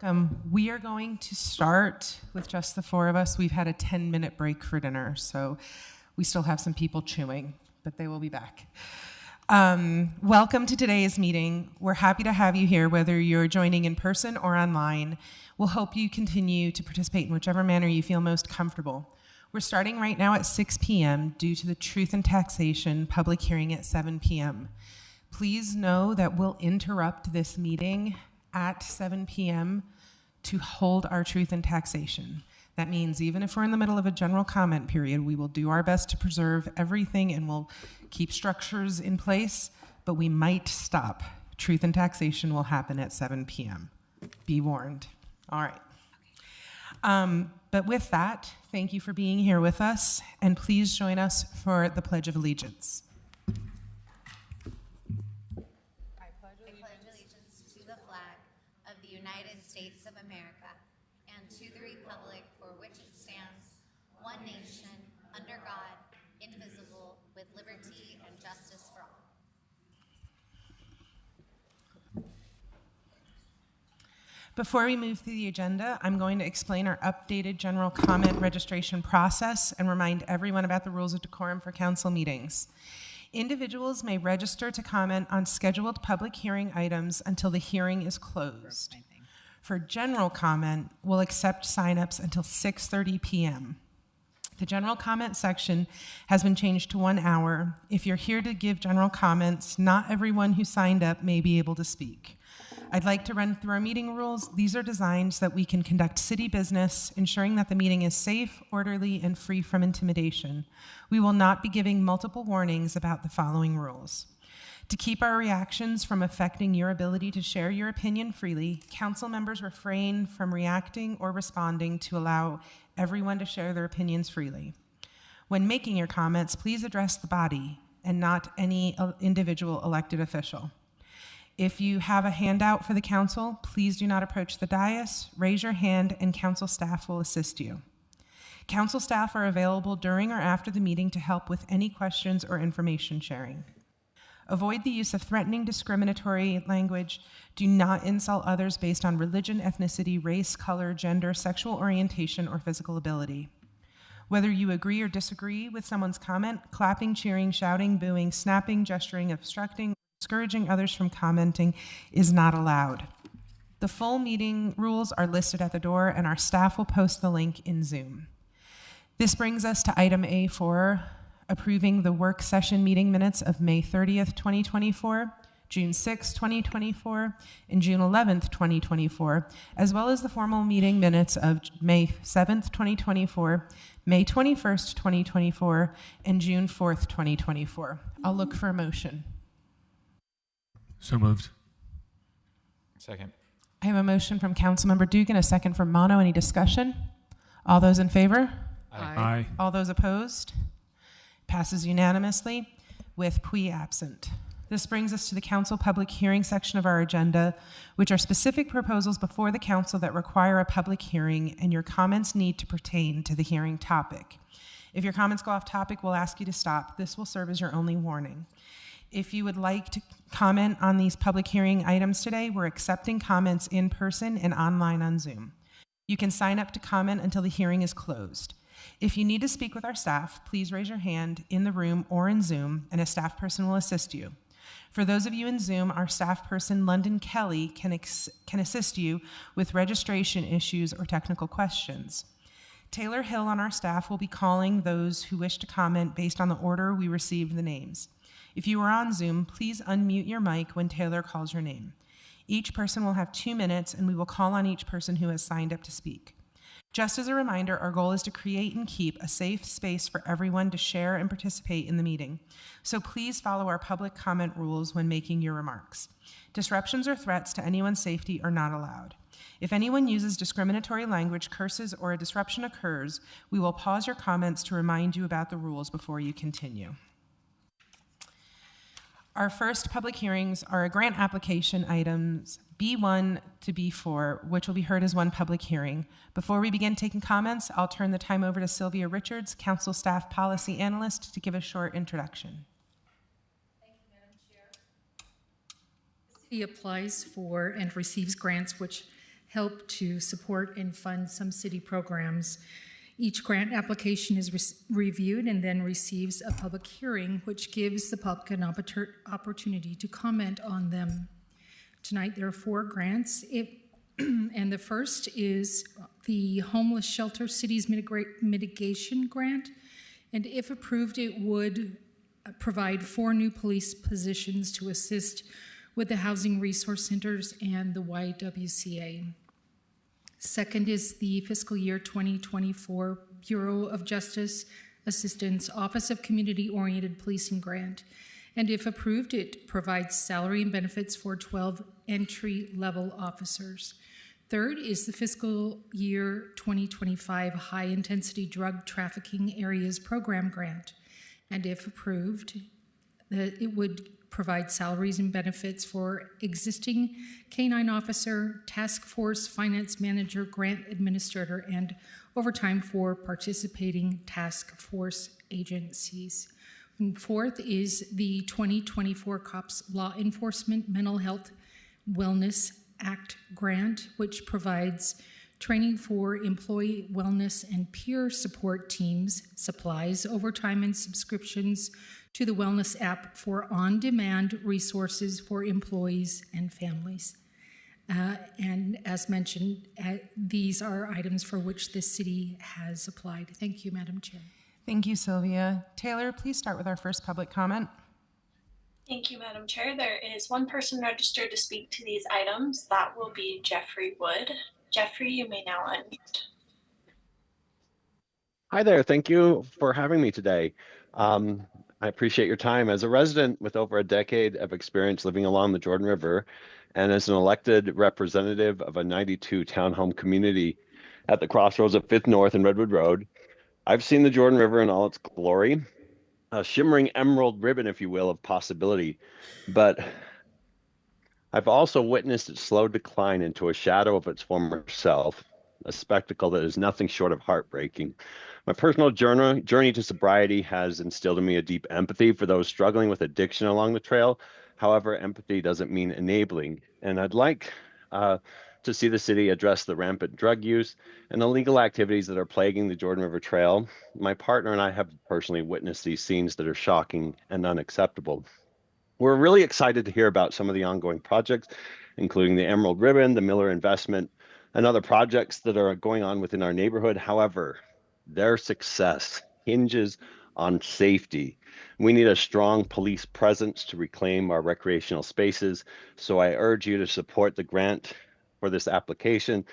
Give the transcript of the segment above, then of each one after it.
Welcome. We are going to start with just the four of us. We've had a 10-minute break for dinner, so we still have some people chewing, but they will be back. Welcome to today's meeting. We're happy to have you here, whether you're joining in person or online. We'll hope you continue to participate in whichever manner you feel most comfortable. We're starting right now at 6 p.m. due to the Truth and Taxation public hearing at 7 p.m. Please know that we'll interrupt this meeting at 7 p.m. to hold our Truth and Taxation. That means even if we're in the middle of a general comment period, we will do our best to preserve everything and we'll keep structures in place, but we might stop. Truth and Taxation will happen at 7 p.m. Be warned. All right. But with that, thank you for being here with us, and please join us for the Pledge of Allegiance. United States of America, and to the republic for which it stands, one nation, under God, indivisible, with liberty and justice for all. Before we move through the agenda, I'm going to explain our updated general comment registration process and remind everyone about the rules of decorum for council meetings. Individuals may register to comment on scheduled public hearing items until the hearing is closed. For general comment, we'll accept signups until 6:30 p.m. The general comment section has been changed to 1 hour. If you're here to give general comments, not everyone who signed up may be able to speak. I'd like to run through our meeting rules. These are designed so that we can conduct city business, ensuring that the meeting is safe, orderly, and free from intimidation. We will not be giving multiple warnings about the following rules. To keep our reactions from affecting your ability to share your opinion freely, council members refrain from reacting or responding to allow everyone to share their opinions freely. When making your comments, please address the body and not any individual elected official. If you have a handout for the council, please do not approach the dais, raise your hand, and council staff will assist you. Council staff are available during or after the meeting to help with any questions or information sharing. Avoid the use of threatening, discriminatory language. Do not insult others based on religion, ethnicity, race, color, gender, sexual orientation, or physical ability. Whether you agree or disagree with someone's comment, clapping, cheering, shouting, booing, snapping, gesturing, obstructing, discouraging others from commenting is not allowed. The full meeting rules are listed at the door, and our staff will post the link in Zoom. This brings us to item A4, approving the work session meeting minutes of May 30th, 2024, June 6th, 2024, and June 11th, 2024, as well as the formal meeting minutes of May 7th, 2024, May 21st, 2024, and June 4th, 2024. I'll look for a motion. So moved. Second. I have a motion from Councilmember Dugan, a second from Mono. Any discussion? All those in favor? Aye. All those opposed? Passes unanimously with Pui absent. This brings us to the council public hearing section of our agenda, which are specific proposals before the council that require a public hearing, and your comments need to pertain to the hearing topic. If your comments go off topic, we'll ask you to stop. This will serve as your only warning. If you would like to comment on these public hearing items today, we're accepting comments in person and online on Zoom. You can sign up to comment until the hearing is closed. If you need to speak with our staff, please raise your hand in the room or in Zoom, and a staff person will assist you. For those of you in Zoom, our staff person, London Kelly, can assist you with registration issues or technical questions. Taylor Hill on our staff will be calling those who wish to comment based on the order we received the names. If you are on Zoom, please unmute your mic when Taylor calls your name. Each person will have 2 minutes, and we will call on each person who has signed up to speak. Just as a reminder, our goal is to create and keep a safe space for everyone to share and participate in the meeting. So please follow our public comment rules when making your remarks. Disruptions or threats to anyone's safety are not allowed. If anyone uses discriminatory language, curses, or a disruption occurs, we will pause your comments to remind you about the rules before you continue. Our first public hearings are a grant application items B1 to B4, which will be heard as one public hearing. Before we begin taking comments, I'll turn the time over to Sylvia Richards, Council Staff Policy Analyst, to give a short introduction. Thank you, Madam Chair. The city applies for and receives grants which help to support and fund some city programs. Each grant application is reviewed and then receives a public hearing, which gives the public an opportunity to comment on them. Tonight, there are 4 grants, and the first is the Homeless Shelter Cities Mitigation Grant, and if approved, it would provide 4 new police positions to assist with the Housing Resource Centers and the YWCA. Second is the fiscal year 2024 Bureau of Justice Assistance Office of Community-Oriented Policing Grant. And if approved, it provides salary and benefits for 12 entry-level officers. Third is the fiscal year 2025 High-Intensity Drug Trafficking Areas Program Grant. And if approved, it would provide salaries and benefits for existing K-9 officer, task force finance manager, grant administrator, and overtime for participating task force agencies. And fourth is the 2024 COPS Law Enforcement Mental Health Wellness Act grant, which provides training for employee wellness and peer support teams, supplies, overtime, and subscriptions to the Wellness app for on-demand resources for employees and families. And as mentioned, these are items for which the city has applied. Thank you, Madam Chair. Thank you, Sylvia. Taylor, please start with our first public comment. Thank you, Madam Chair. There is 1 person registered to speak to these items. That will be Jeffrey Wood. Jeffrey, you may now unmute. Hi there. Thank you for having me today. I appreciate your time. As a resident with over a decade of experience living along the Jordan River, and as an elected representative of a 92 townhome community at the crossroads of 5th North and Redwood Road, I've seen the Jordan River in all its glory, a shimmering emerald ribbon, if you will, of possibility. But I've also witnessed its slow decline into a shadow of its former self, a spectacle that is nothing short of heartbreaking. My personal journey to sobriety has instilled in me a deep empathy for those struggling with addiction along the trail. However, empathy doesn't mean enabling. And I'd like to see the city address the rampant drug use and illegal activities that are plaguing the Jordan River Trail. My partner and I have personally witnessed these scenes that are shocking and unacceptable. We're really excited to hear about some of the ongoing projects, including the Emerald Ribbon, the Miller Investment, and other projects that are going on within our neighborhood. However, their success hinges on safety. We need a strong police presence to reclaim our recreational spaces. So I urge you to support the grant for this application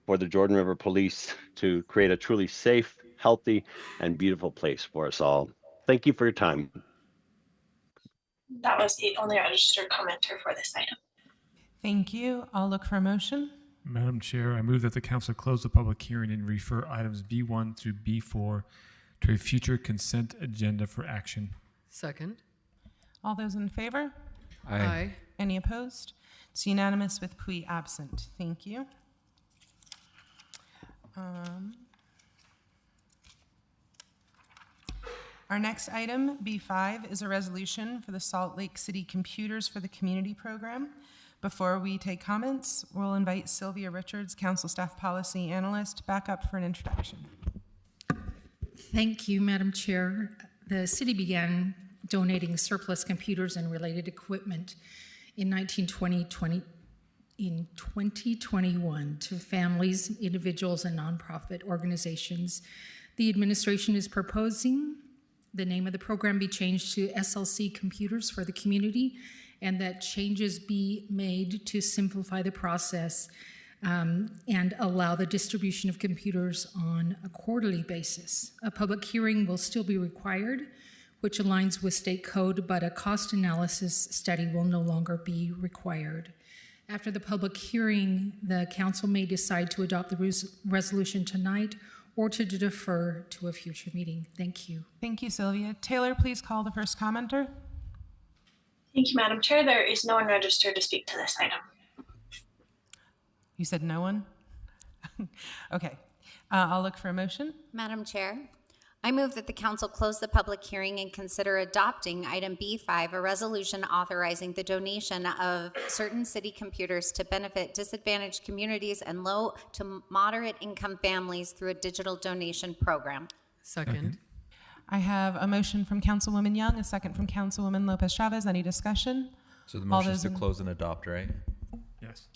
for the Jordan River Police to create a truly safe, healthy, and beautiful place for us all. Thank you for your time. That was the only registered commenter for this item. Thank you. I'll look for a motion. Madam Chair, I move that the council close the public hearing and refer items B1 through B4 to a future consent agenda for action. Second. All those in favor? Aye. Any opposed? It's unanimous with Pui absent. Thank you. Our next item, B5, is a resolution for the Salt Lake City Computers for the Community Program. Before we take comments, we'll invite Sylvia Richards, Council Staff Policy Analyst, back up for an introduction. Thank you, Madam Chair. The city began donating surplus computers and related equipment in 2021 to families, individuals, and nonprofit organizations. The administration is proposing the name of the program be changed to SLC Computers for the Community, and that changes be made to simplify the process and allow the distribution of computers on a quarterly basis. A public hearing will still be required, which aligns with state code, but a cost analysis study will no longer be required. After the public hearing, the council may decide to adopt the resolution tonight or to defer to a future meeting. Thank you. Thank you, Sylvia. Taylor, please call the first commenter. Thank you, Madam Chair. There is no one registered to speak to this item. You said no one? Okay. I'll look for a motion. Madam Chair, I move that the council close the public hearing and consider adopting item B5, a resolution authorizing the donation of certain city computers to benefit disadvantaged communities and low to moderate income families through a digital donation program. Second. I have a motion from Councilwoman Young, a second from Councilwoman Lopez Chavez. Any discussion? So the All motion is those to in- close and adopt, right? Yes.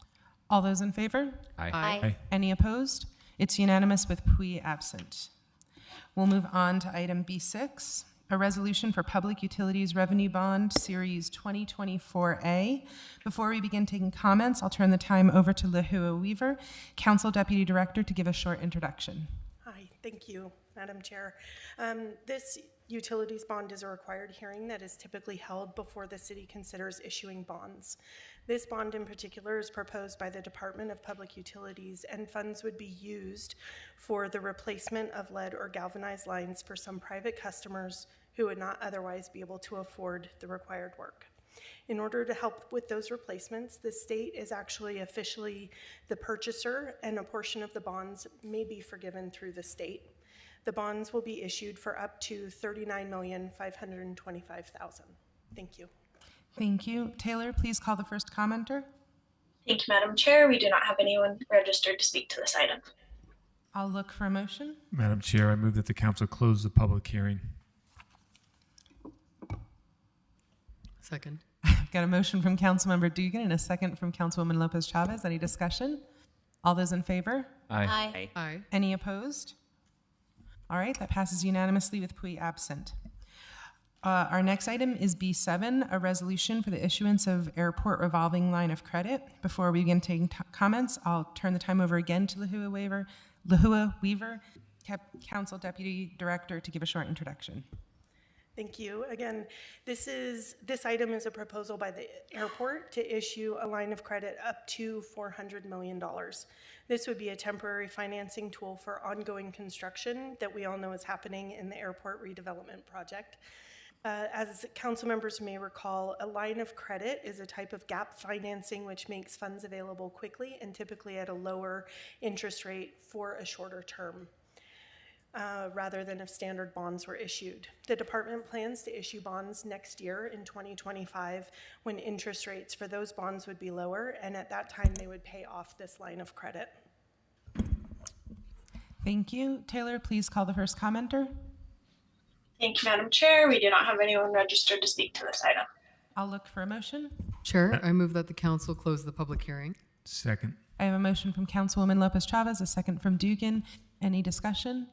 All those in favor? Aye. Aye. Any opposed? It's unanimous with Pui absent. We'll move on to item B6, a resolution for Public Utilities Revenue Bond Series 2024A. Before we begin taking comments, I'll turn the time over to Lahua Weaver, Council Deputy Director, to give a short introduction. Hi, thank you, Madam Chair. This utilities bond is a required hearing that is typically held before the city considers issuing bonds. This bond in particular is proposed by the Department of Public Utilities, and funds would be used for the replacement of lead or galvanized lines for some private customers who would not otherwise be able to afford the required work. In order to help with those replacements, the state is actually officially the purchaser, and a portion of the bonds may be forgiven through the state. The bonds will be issued for up to $39,525,000. Thank you. Thank you. Taylor, please call the first commenter. Thank you, Madam Chair. We do not have anyone registered to speak to this item. I'll look for a motion. Madam Chair, I move that the council close the public hearing. Second. I've got a motion from Councilmember Dugan and a second from Councilwoman Lopez Chavez. Any discussion? All those in favor? Aye. Aye. Any opposed? All right, that passes unanimously with Pui absent. Our next item is B7, a resolution for the issuance of airport revolving line of credit. Before we begin taking comments, I'll turn the time over again to Lahua Weaver, Council Deputy Director, to give a short introduction. Thank you. Again, this item is a proposal by the airport to issue a line of credit up to $400 million. This would be a temporary financing tool for ongoing construction that we all know is happening in the airport redevelopment project. As council members may recall, a line of credit is a type of gap financing which makes funds available quickly and typically at a lower interest rate for a shorter term. Rather than if standard bonds were issued. The department plans to issue bonds next year in 2025 when interest rates for those bonds would be lower, and at that time they would pay off this line of credit. Thank you. Taylor, please call the first commenter. Thank you, Madam Chair. We do not have anyone registered to speak to this item. I'll look for a motion. Chair, I move that the council close the public hearing. Second. I have a motion from Councilwoman Lopez Chavez, a second from Dugan. Any discussion?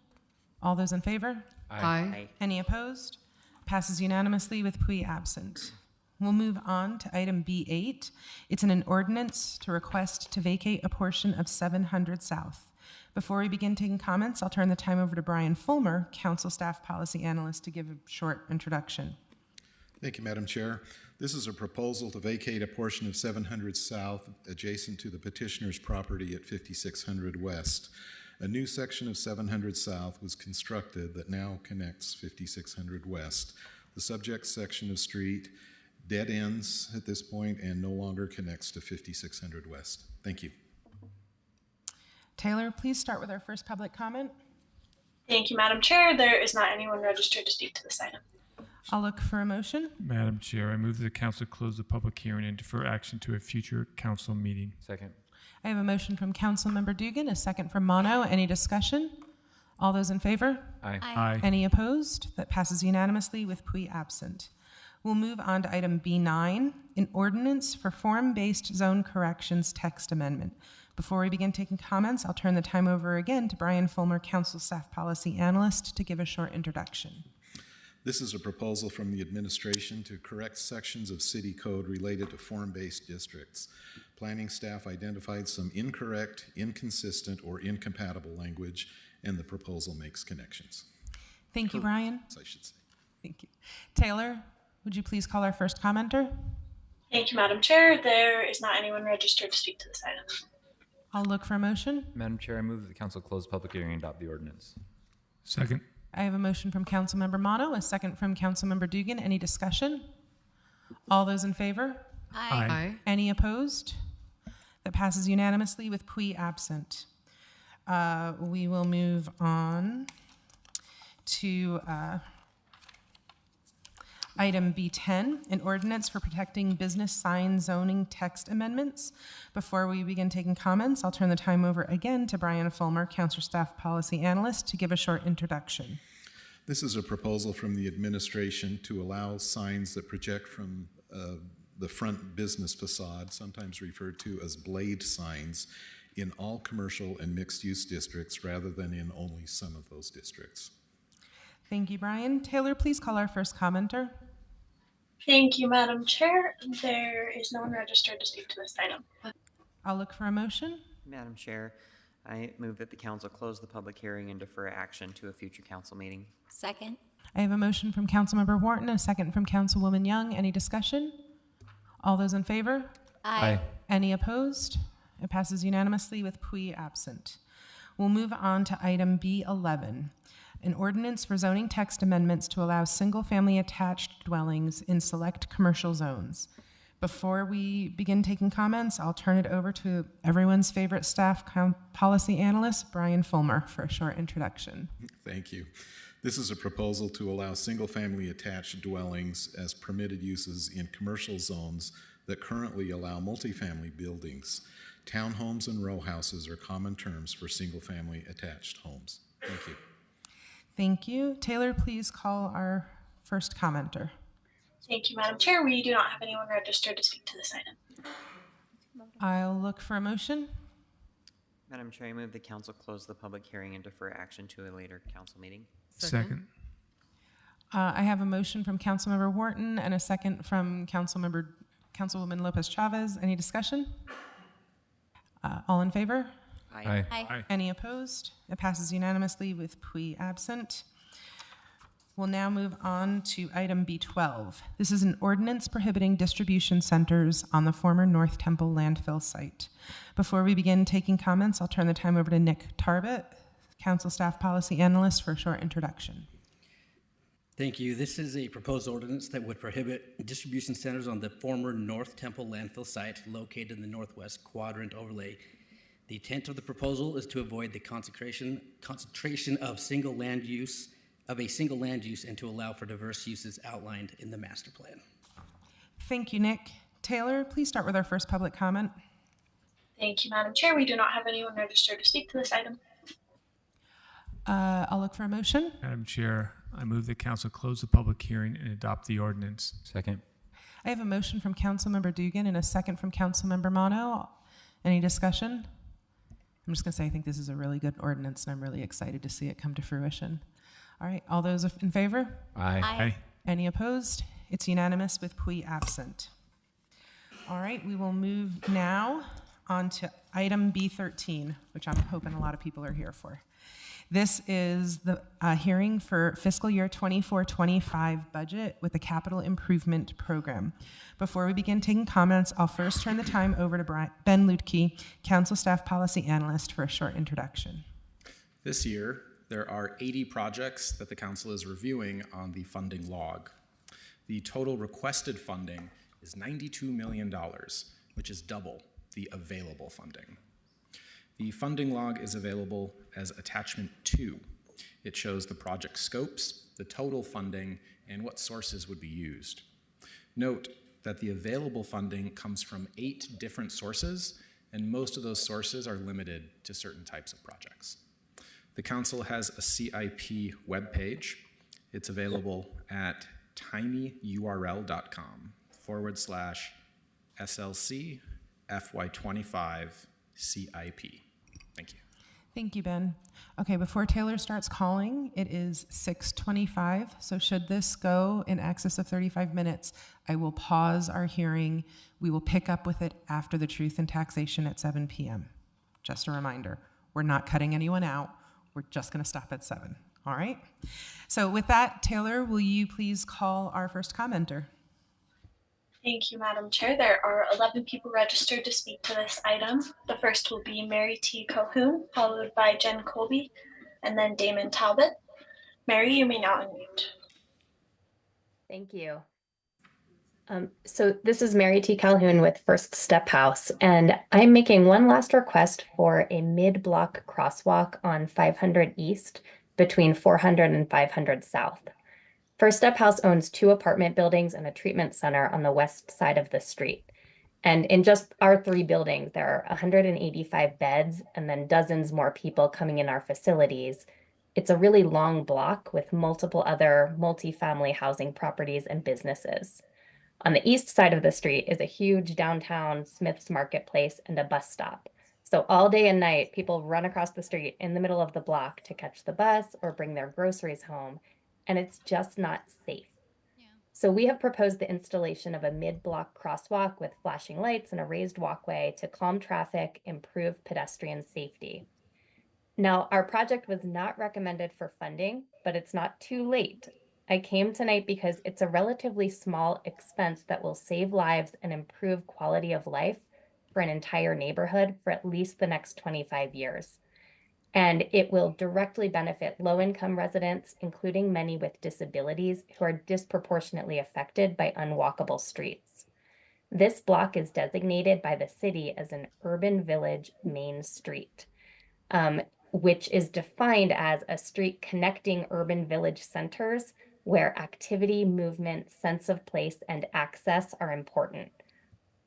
All those in favor? Aye. Any opposed? Passes unanimously with Pui absent. We'll move on to item B8. It's an ordinance to request to vacate a portion of 700 South. Before we begin taking comments, I'll turn the time over to Brian Fulmer, Council Staff Policy Analyst, to give a short introduction. Thank you, Madam Chair. This is a proposal to vacate a portion of 700 South adjacent to the petitioner's property at 5600 West. A new section of 700 South was constructed that now connects 5600 West. The subject section of street dead ends at this point and no longer connects to 5600 West. Thank you. Taylor, please start with our first public comment. Thank you, Madam Chair. There is not anyone registered to speak to this item. I'll look for a motion. Madam Chair, I move that the council close the public hearing and defer action to a future council meeting. Second. I have a motion from Councilmember Dugan, a second from Mono. Any discussion? All those in favor? Aye. Aye. Any opposed? That passes unanimously with Pui absent. We'll move on to item B9, an ordinance for form-based zone corrections text amendment. Before we begin taking comments, I'll turn the time over again to Brian Fulmer, Council Staff Policy Analyst, to give a short introduction. This is a proposal from the administration to correct sections of city code related to form-based districts. Planning staff identified some incorrect, inconsistent, or incompatible language, and the proposal makes connections. Thank you, Brian. I should say. Thank you. Taylor, would you please call our first commenter? Thank you, Madam Chair. There is not anyone registered to speak to this item. I'll look for a motion. Madam Chair, I move that the council close public hearing and adopt the ordinance. Second. I have a motion from Councilmember Mono, a second from Councilmember Dugan. Any discussion? All those in favor? Aye. Any opposed? That passes unanimously with Pui absent. We will move on to item B10, an ordinance for protecting business sign zoning text amendments. Before we begin taking comments, I'll turn the time over again to Brian Fulmer, Council Staff Policy Analyst, to give a short introduction. This is a proposal from the administration to allow signs that project from the front business facade, sometimes referred to as blade signs, in all commercial and mixed-use districts rather than in only some of those districts. Thank you, Brian. Taylor, please call our first commenter. Thank you, Madam Chair. There is no one registered to speak to this item. I'll look for a motion. Madam Chair, I move that the council close the public hearing and defer action to a future council meeting. Second. I have a motion from Councilmember Wharton, a second from Councilwoman Young. Any discussion? All those in favor? Aye. Any opposed? It passes unanimously with Pui absent. We'll move on to item B11, an ordinance for zoning text amendments to allow single-family attached dwellings in select commercial zones. Before we begin taking comments, I'll turn it over to everyone's favorite staff policy analyst, Brian Fulmer, for a short introduction. Thank you. This is a proposal to allow single-family attached dwellings as permitted uses in commercial zones that currently allow multifamily buildings. Townhomes and row houses are common terms for single-family attached homes. Thank you. Thank you. Taylor, please call our first commenter. Thank you, Madam Chair. We do not have anyone registered to speak to this item. I'll look for a motion. Madam Chair, I move the council close the public hearing and defer action to a later council meeting. Second. I have a motion from Councilmember Wharton and a second from Councilwoman Lopez Chavez. Any discussion? All in favor? Aye. Aye. Any opposed? It passes unanimously with Pui absent. We'll now move on to item B12. This is an ordinance prohibiting distribution centers on the former North Temple landfill site. Before we begin taking comments, I'll turn the time over to Nick Tarbett, Council Staff Policy Analyst, for a short introduction. Thank you. This is a proposed ordinance that would prohibit distribution centers on the former North Temple landfill site located in the northwest quadrant overlay. The intent of the proposal is to avoid the concentration of a single land use and to allow for diverse uses outlined in the master plan. Thank you, Nick. Taylor, please start with our first public comment. Thank you, Madam Chair. We do not have anyone registered to speak to this item. I'll look for a motion. Madam Chair, I move the council close the public hearing and adopt the ordinance. Second. I have a motion from Councilmember Dugan and a second from Councilmember Mono. Any discussion? I'm just going to say I think this is a really good ordinance, and I'm really excited to see it come to fruition. All right, all those in favor? Aye. Any opposed? It's unanimous with Pui absent. All right, we will move now on to item B13, which I'm hoping a lot of people are here for. This is the hearing for fiscal year 24-25 budget with the capital improvement program. Before we begin taking comments, I'll first turn the time over to Ben Lutke, Council Staff Policy Analyst, for a short introduction. This year, there are 80 projects that the council is reviewing on the funding log. The total requested funding is $92 million, which is double the available funding. The funding log is available as attachment 2. It shows the project scopes, the total funding, and what sources would be used. Note that the available funding comes from 8 different sources, and most of those sources are limited to certain types of projects. The council has a CIP webpage. It's available at tinyurl.com/SLC FY25 CIP. Thank you. Thank you, Ben. Okay, before Taylor starts calling, it is 6:25, so should this go in excess of 35 minutes, I will pause our hearing. We will pick up with it after the truth and taxation at 7 p.m. Just a reminder, we're not cutting anyone out. We're just going to stop at 7, all right? So with that, Taylor, will you please call our first commenter? Thank you, Madam Chair. There are 11 people registered to speak to this item. The first will be Mary T. Calhoun, followed by Jen Colby, and then Damon Talbot. Mary, you may now unmute. Thank you. So this is Mary T. Calhoun with First Step House, and I'm making one last request for a mid-block crosswalk on 500 East between 400 and 500 South. First Step House owns 2 apartment buildings and a treatment center on the west side of the street. And in just our 3 buildings, there are 185 beds and then dozens more people coming in our facilities. It's a really long block with multiple other multifamily housing properties and businesses. On the east side of the street is a huge downtown Smith's Marketplace and a bus stop. So all day and night, people run across the street in the middle of the block to catch the bus or bring their groceries home, and it's just not safe. So we have proposed the installation of a mid-block crosswalk with flashing lights and a raised walkway to calm traffic, improve pedestrian safety. Now, our project was not recommended for funding, but it's not too late. I came tonight because it's a relatively small expense that will save lives and improve quality of life for an entire neighborhood for at least the next 25 years. And it will directly benefit low-income residents, including many with disabilities who are disproportionately affected by unwalkable streets. This block is designated by the city as an urban village main street, which is defined as a street connecting urban village centers where activity, movement, sense of place, and access are important.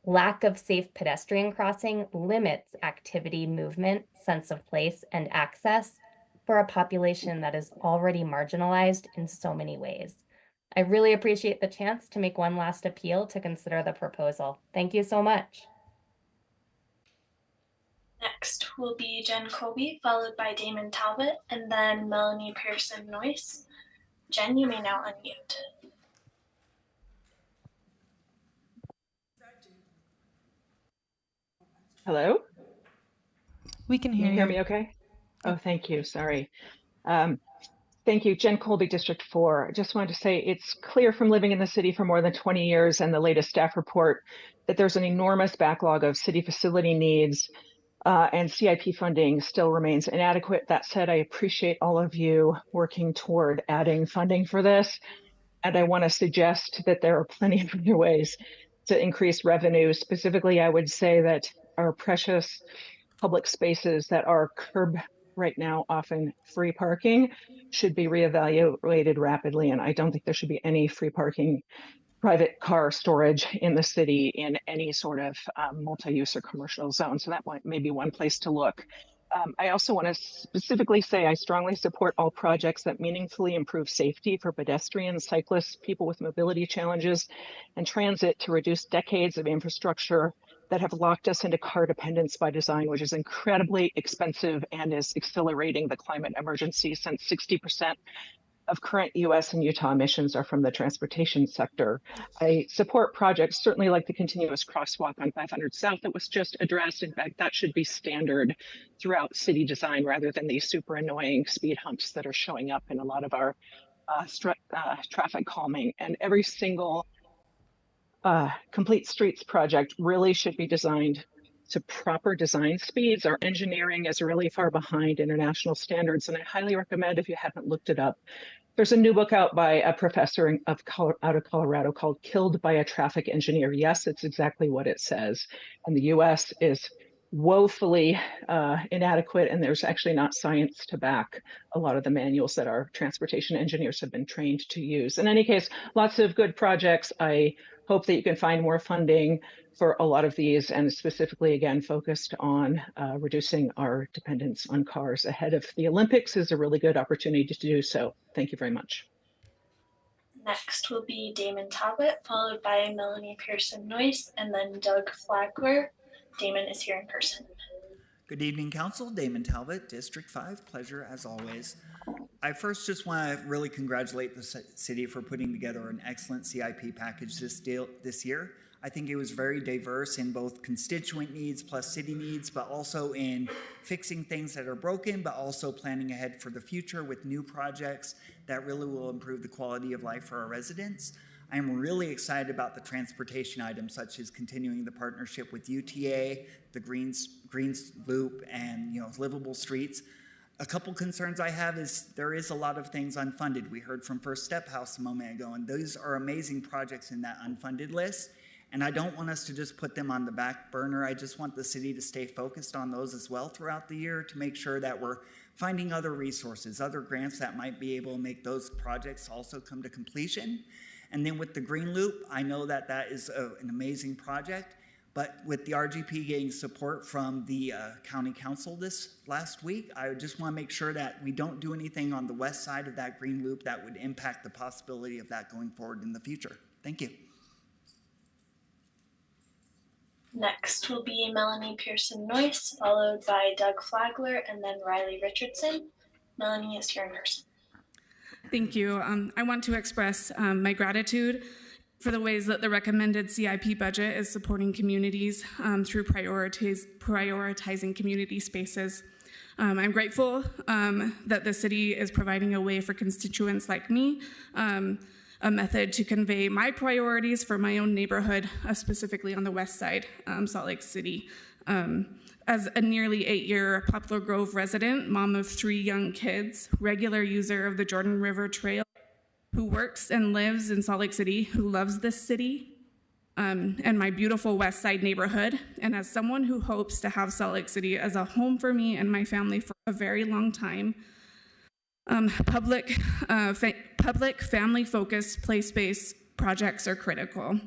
Lack of safe pedestrian crossing limits activity, movement, sense of place, and access for a population that is already marginalized in so many ways. I really appreciate the chance to make one last appeal to consider the proposal. Thank you so much. Next will be Jen Colby, followed by Damon Talbot, and then Melanie Pearson-Noyce. Jen, you may now unmute. Hello? We can Can hear you hear you. me okay? Oh, thank you. Sorry. Thank you. Jen Colby, District 4. I just wanted to say it's clear from living in the city for more than 20 years and the latest staff report that there's an enormous backlog of city facility needs and CIP funding still remains inadequate. That said, I appreciate all of you working toward adding funding for this. And I want to suggest that there are plenty of other ways to increase revenue. Specifically, I would say that our precious public spaces that are curb right now, often free parking, should be reevaluated rapidly. And I don't think there should be any free parking, private car storage in the city in any sort of multi-use or commercial zone. So that may be one place to look. I also want to specifically say I strongly support all projects that meaningfully improve safety for pedestrians, cyclists, people with mobility challenges, and transit to reduce decades of infrastructure that have locked us into car dependence by design, which is incredibly expensive and is accelerating the climate emergency, since 60% of current US and Utah emissions are from the transportation sector. I support projects certainly like the continuous crosswalk on 500 South that was just addressed. In fact, that should be standard throughout city design rather than these super annoying speed humps that are showing up in a lot of our traffic calming. And every single complete streets project really should be designed to proper design speeds. Our engineering is really far behind international standards, and I highly recommend, if you haven't looked it up, there's a new book out by a professor out of Colorado called Killed by a Traffic Engineer. Yes, it's exactly what it says. And the US is woefully inadequate, and there's actually not science to back a lot of the manuals that our transportation engineers have been trained to use. In any case, lots of good projects. I hope that you can find more funding for a lot of these, and specifically, again, focused on reducing our dependence on cars ahead of the Olympics is a really good opportunity to do so. Thank you very much. Next will be Damon Talbot, followed by Melanie Pearson-Noyce, and then Doug Flagler. Damon is here in person. Good evening, Council. Damon Talbot, District 5. Pleasure as always. I first just want to really congratulate the city for putting together an excellent CIP package this year. I think it was very diverse in both constituent needs plus city needs, but also in fixing things that are broken, but also planning ahead for the future with new projects that really will improve the quality of life for our residents. I am really excited about the transportation items, such as continuing the partnership with UTA, the Greens Loop, and livable streets. A couple concerns I have is there is a lot of things unfunded. We heard from First Step House a moment ago, and those are amazing projects in that unfunded list. And I don't want us to just put them on the back burner. I just want the city to stay focused on those as well throughout the year to make sure that we're finding other resources, other grants that might be able to make those projects also come to completion. And then with the Green Loop, I know that that is an amazing project, but with the RGP getting support from the county council this last week, I just want to make sure that we don't do anything on the west side of that Green Loop that would impact the possibility of that going forward in the future. Thank you. Next will be Melanie Pearson-Noyce, followed by Doug Flagler, and then Riley Richardson. Melanie is here in person. Thank you. I want to express my gratitude for the ways that the recommended CIP budget is supporting communities through prioritizing community spaces. I'm grateful that the city is providing a way for constituents like me, a method to convey my priorities for my own neighborhood, specifically on the west side, Salt Lake City. As a nearly 8-year Poplar Grove resident, mom of 3 young kids, regular user of the Jordan River Trail, who works and lives in Salt Lake City, who loves this city, and my beautiful west side neighborhood, and as someone who hopes to have Salt Lake City as a home for me and my family for a very long time, public family-focused place-based projects are critical.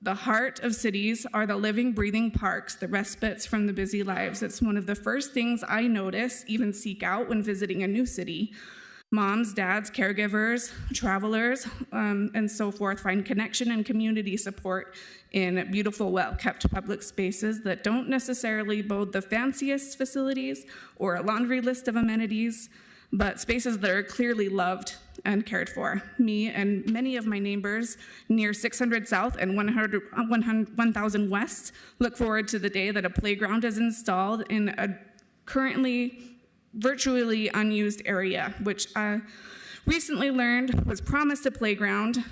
The heart of cities are the living, breathing parks, the respites from the busy lives. It's one of the first things I notice, even seek out when visiting a new city. Moms, dads, caregivers, travelers, and so forth find connection and community support in beautiful, well-kept public spaces that don't necessarily boast the fanciest facilities or a laundry list of amenities, but spaces that are clearly loved and cared for. Me and many of my neighbors near 600 South and 1000 West look forward to the day that a playground is installed in a currently virtually unused area, which I recently learned was promised a playground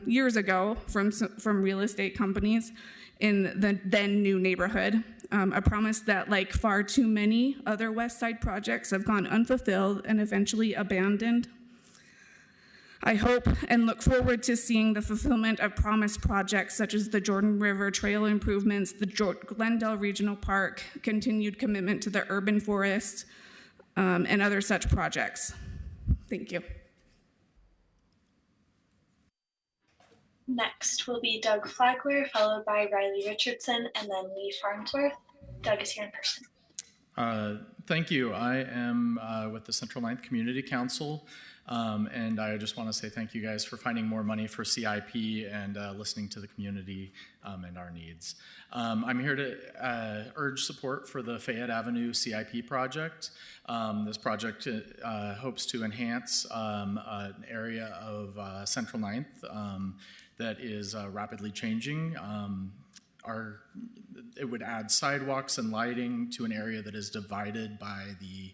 years ago from real estate companies in the then new neighborhood. A promise that, like far too many other West Side projects, have gone unfulfilled and eventually abandoned. I hope and look forward to seeing the fulfillment of promised projects such as the Jordan River Trail improvements, the Glendale Regional Park, continued commitment to the urban forest, and other such projects. Thank you. Next will be Doug Flagler, followed by Riley Richardson, and then Lee Farnsworth. Doug is here in person. Thank you. I am with the Central Ninth Community Council, and I just want to say thank you guys for finding more money for CIP and listening to the community and our needs. I'm here to urge support for the Fayette Avenue CIP project. This project hopes to enhance an area of Central Ninth that is rapidly changing. It would add sidewalks and lighting to an area that is divided by the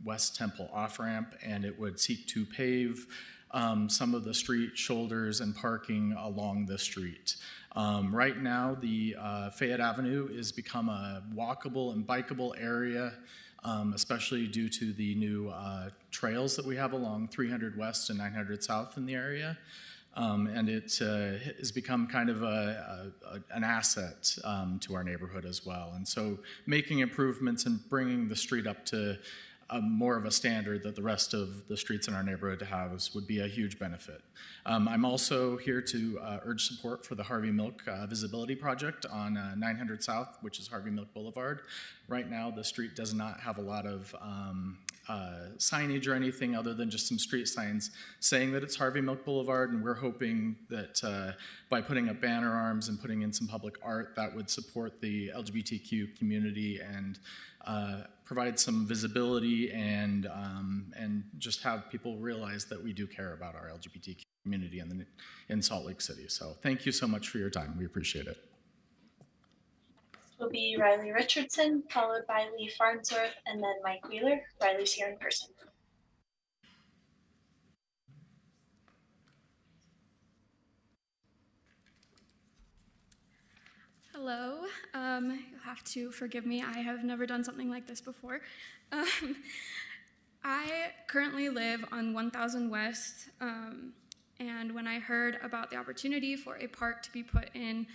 West Temple off-ramp, and it would seek to pave some of the street shoulders and parking along the street. Right now, the Fayette Avenue has become a walkable and bikeable area, especially due to the new trails that we have along 300 West and 900 South in the area. And it has become kind of an asset to our neighborhood as well. And so making improvements and bringing the street up to more of a standard that the rest of the streets in our neighborhood has would be a huge benefit. I'm also here to urge support for the Harvey Milk Visibility Project on 900 South, which is Harvey Milk Boulevard. Right now, the street does not have a lot of signage or anything other than just some street signs saying that it's Harvey Milk Boulevard, and we're hoping that by putting up banner arms and putting in some public art, that would support the LGBTQ community and provide some visibility and just have people realize that we do care about our LGBTQ community in Salt Lake City. So thank you so much for your time. We appreciate it. Will be Riley Richardson, followed by Lee Farnsworth, and then Mike Wheeler. Riley's here in person. Hello. You'll have to forgive me. I have never done something like this before. I currently live on 1000 West And when I heard about the opportunity for a park to be put in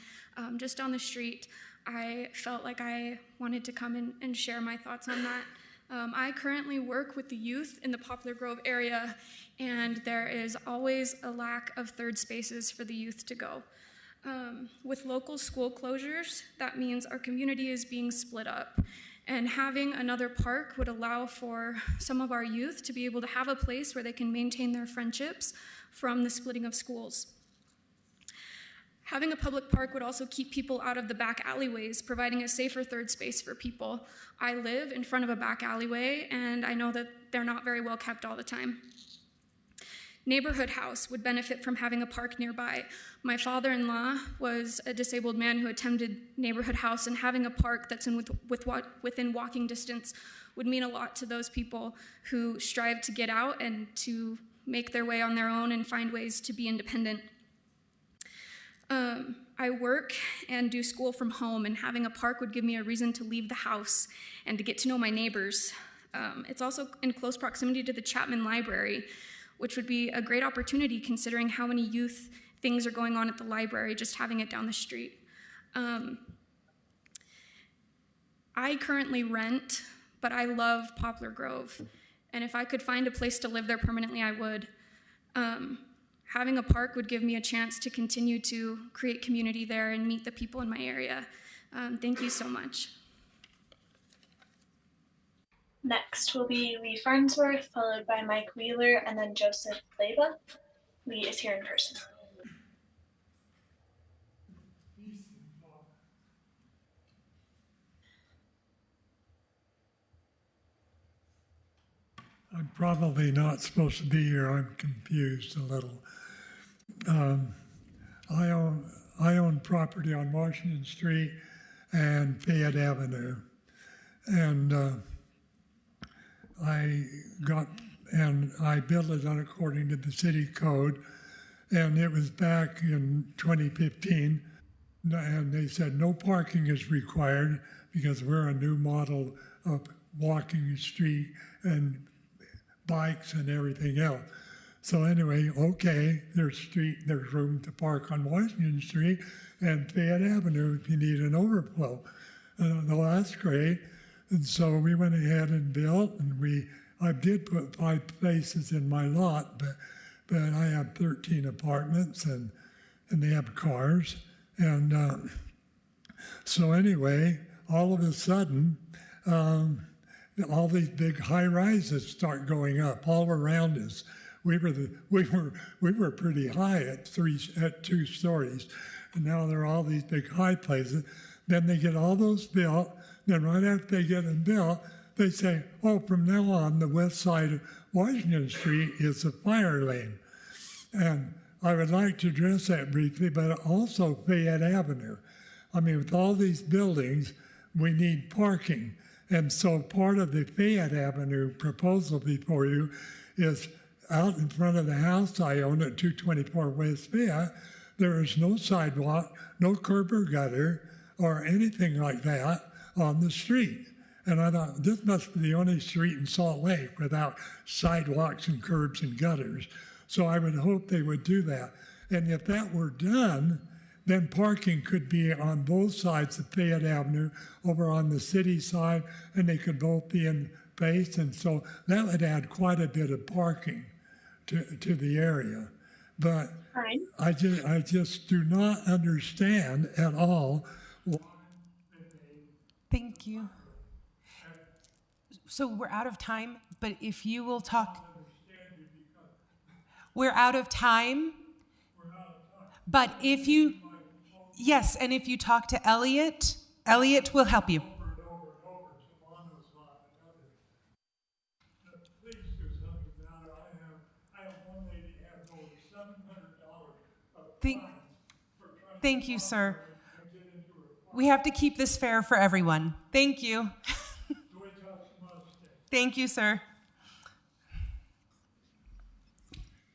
just down the street, I felt like I wanted to come in and share my thoughts on that. I currently work with the youth in the Poplar Grove area, and there is always a lack of third spaces for the youth to go. With local school closures, that means our community is being split up, and having another park would allow for some of our youth to be able to have a place where they can maintain their friendships from the splitting of schools. Having a public park would also keep people out of the back alleyways, providing a safer third space for people. I live in front of a back alleyway, and I know that they're not very well kept all the time. Neighborhood House would benefit from having a park nearby. My father-in-law was a disabled man who attended Neighborhood House, and having a park that's within walking distance would mean a lot to those people who strive to get out and to make their way on their own and find ways to be independent. I work and do school from home, and having a park would give me a reason to leave the house and to get to know my neighbors. It's also in close proximity to the Chapman Library, which would be a great opportunity considering how many youth things are going on at the library, just having it down the street. I currently rent, but I love Poplar Grove, and if I could find a place to live there permanently, I would. Having a park would give me a chance to continue to create community there and meet the people in my area. Thank you so much. Next will be Lee Farnsworth, followed by Mike Wheeler, and then Joseph Leyva. Lee is here in person. I'm probably not supposed to be here. I'm confused a little. I own property on Washington Street and Fayette Avenue, and I built it according to the city code, and it was back in 2015, and they said no parking is required because we're a new model of walking street and bikes and everything else. So anyway, okay, there's room to park on Washington Street and Fayette Avenue if you need an overflow. Well, that's great. And so we went ahead and built, and I did put 5 places in my lot, but I have 13 apartments, and they have cars. And so anyway, all of a sudden, all these big high rises start going up all around us. We were pretty high at 2 stories, and now there are all these big high places. Then they get all those built. Then right after they get them built, they say, "Oh, from now on, the west side of Washington Street is a fire lane." And I would like to address that briefly, but also Fayette Avenue. I mean, with all these buildings, we need parking. And so part of the Fayette Avenue proposal before you is out in front of the house I own at 224 West Fayette, there is no sidewalk, no curb or gutter, or anything like that on the street. And I thought, this must be the only street in Salt Lake without sidewalks and curbs and gutters. So I would hope they would do that. And if that were done, then parking could be on both sides of Fayette Avenue, over on the city side, and they could both be in place. And so that would add quite a bit of parking to the area. But I just do not understand at all. Thank you. So we're out of time, but if you will talk. We're out of time. But if you, yes, and if you talk to Elliot, Elliot will help you. Thank you, sir. We have to keep this fair for everyone. Thank you. Thank you, sir.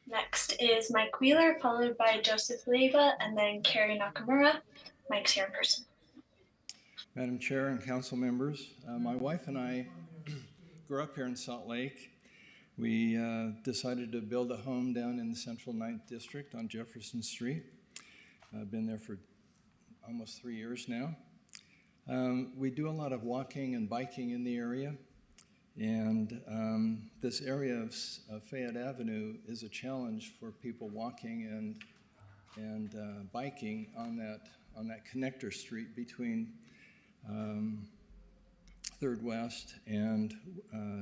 Next is Mike Wheeler, followed by Joseph Leyva, and then Carrie Nakamura. Mike's here in person. Madam Chair and council members, my wife and I grew up here in Salt Lake. We decided to build a home down in the Central 9th District on Jefferson Street. I've been there for almost 3 years now. We do a lot of walking and biking in the area, and this area of Fayette Avenue is a challenge for people walking and biking on that connector street between 3rd West and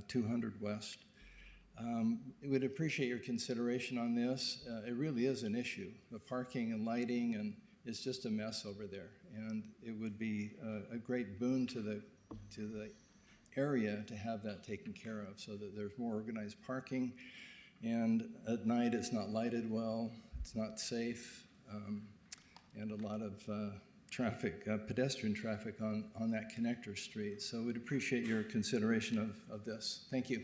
200 West. We would appreciate your consideration on this. It really is an issue. The parking and lighting and it's just a mess over there, and it would be a great boon to the area to have that taken care of, so that there's more organized parking. And at night, it's not lighted well, it's not safe, and a lot of traffic, pedestrian traffic on that connector street. So we'd appreciate your consideration of this. Thank you.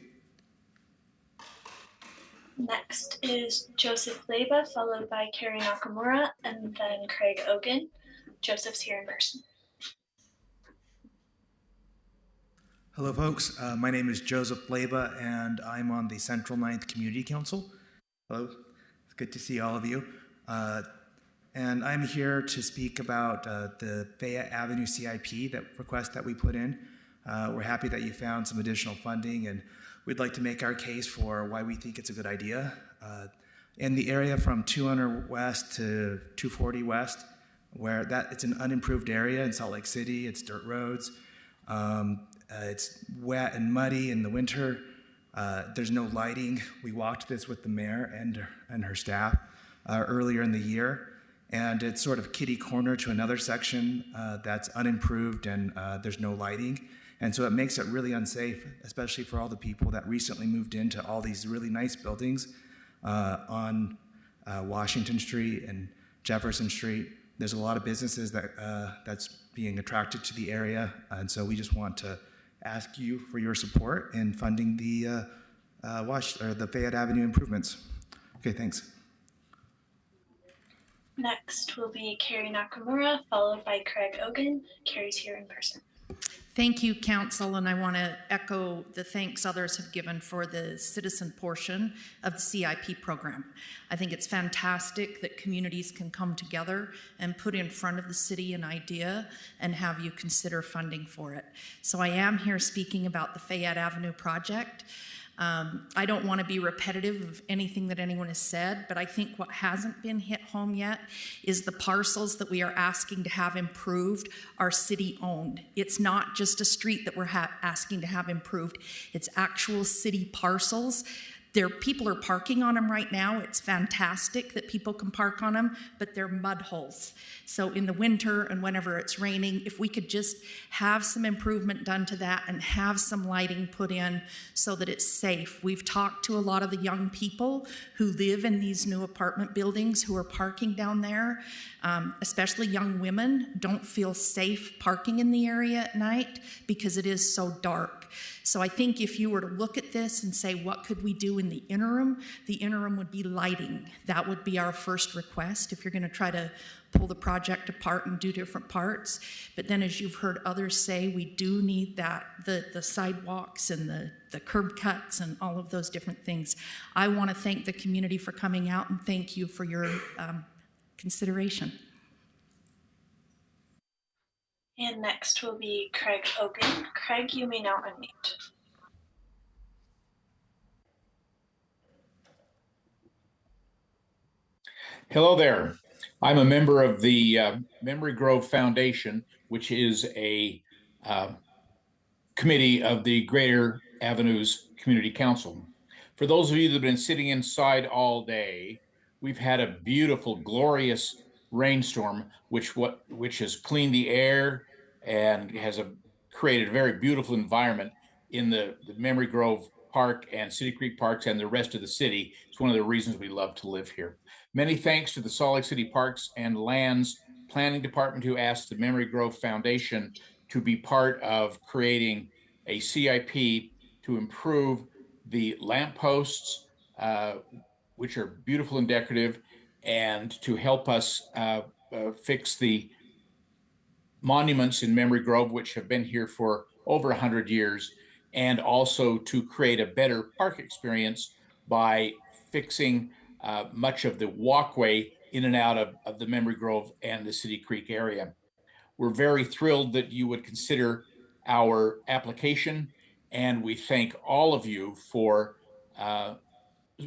Next is Joseph Leba, followed by Carrie Nakamura, and then Craig Ogan. Joseph's here in person. Hello, folks. My name is Joseph Leba, and I'm on the Central 9th Community Council. Hello. It's good to see all of you. And I'm here to speak about the Fayette Avenue CIP request that we put in. We're happy that you found some additional funding, and we'd like to make our case for why we think it's a good idea. In the area from 200 West to 240 West, where it's an unimproved area in Salt Lake City, it's dirt roads, it's wet and muddy in the winter, there's no lighting. We walked this with the mayor and her staff earlier in the year, and it's sort of kitty corner to another section that's unimproved and there's no lighting. And so it makes it really unsafe, especially for all the people that recently moved into all these really nice buildings on Washington Street and Jefferson Street. There's a lot of businesses that's being attracted to the area, and so we just want to ask you for your support in funding the Fayette Avenue improvements. Okay, thanks. Next will be Carrie Nakamura, followed by Craig Ogan. Carrie's here in person. Thank you, Council, and I want to echo the thanks others have given for the citizen portion of the CIP program. I think it's fantastic that communities can come together and put in front of the city an idea and have you consider funding for it. So I am here speaking about the Fayette Avenue project. I don't want to be repetitive of anything that anyone has said, but I think what hasn't been hit home yet is the parcels that we are asking to have improved are city-owned. It's not just a street that we're asking to have improved. It's actual city parcels. People are parking on them right now. It's fantastic that people can park on them, but they're mud holes. So in the winter and whenever it's raining, if we could just have some improvement done to that and have some lighting put in so that it's safe. We've talked to a lot of the young people who live in these new apartment buildings who are parking down there, especially young women don't feel safe parking in the area at night because it is so dark. So I think if you were to look at this and say, what could we do in the interim would be lighting. That would be our first request if you're going to try to pull the project apart and do different parts. But then as you've heard others say, we do need that, the sidewalks and the curb cuts and all of those different things. I want to thank the community for coming out and thank you for your consideration. And next will be Craig Ogan. Craig, you may now unmute. Hello there. I'm a member of the Memory Grove Foundation, which is a committee of the Greater Avenues Community Council. For those of you that have been sitting inside all day, we've had a beautiful, glorious rainstorm, which has cleaned the air and has created a very beautiful environment in the Memory Grove Park and City Creek Parks and the rest of the city. It's one of the reasons we love to live here. Many thanks to the Salt Lake City Parks and Lands Planning Department who asked the Memory Grove Foundation to be part of creating a CIP to improve the lampposts, which are beautiful and decorative, and to help us fix the monuments in Memory Grove, which have been here for over 100 years. and also to create a better park experience by fixing much of the walkway in and out of the Memory Grove and the City Creek area. We're very thrilled that you would consider our application, and we thank all of you for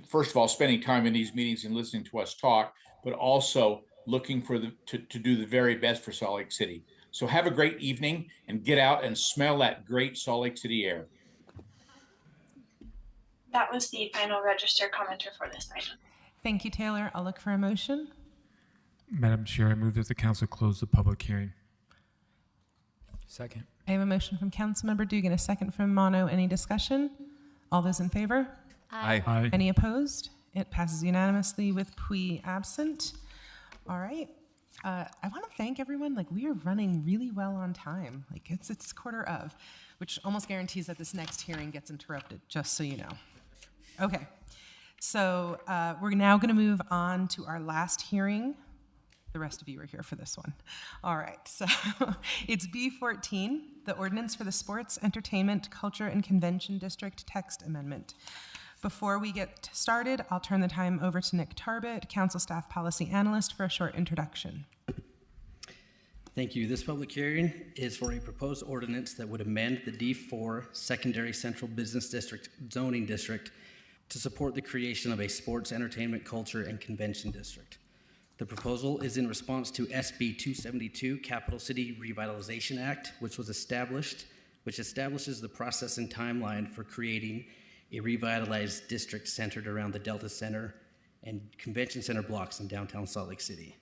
first of all, spending time in these meetings and listening to us talk, but also looking for to do the very best for Salt Lake City. So have a great evening and get out and smell that great Salt Lake City air. That was the final registered commenter for this item. Thank you, Taylor. I'll look for a motion. Madam Chair, I move that the council close the public hearing. Second. I have a motion from Councilmember Dugan, a second from Mono. Any discussion? All those in favor? Aye. Aye. Any opposed? It passes unanimously with Pui absent. All right. I want to thank everyone. Like, we are running really well on time. Like, it's quarter of, which almost guarantees that this next hearing gets interrupted, just so you know. Okay. So we're now going to move on to our last hearing. The rest of you are here for this one. All right, so it's B14, the ordinance for the Sports, Entertainment, Culture, and Convention District text amendment. Before we get started, I'll turn the time over to Nick Tarbett, Council Staff Policy Analyst, for a short introduction. Thank you. This public hearing is for a proposed ordinance that would amend the D4 Secondary Central Business District zoning district to support the creation of a sports, entertainment, culture, and convention district. The proposal is in response to SB 272, Capital City Revitalization Act, which establishes the process and timeline for creating a revitalized district centered around the Delta Center and Convention Center blocks in downtown Salt Lake City.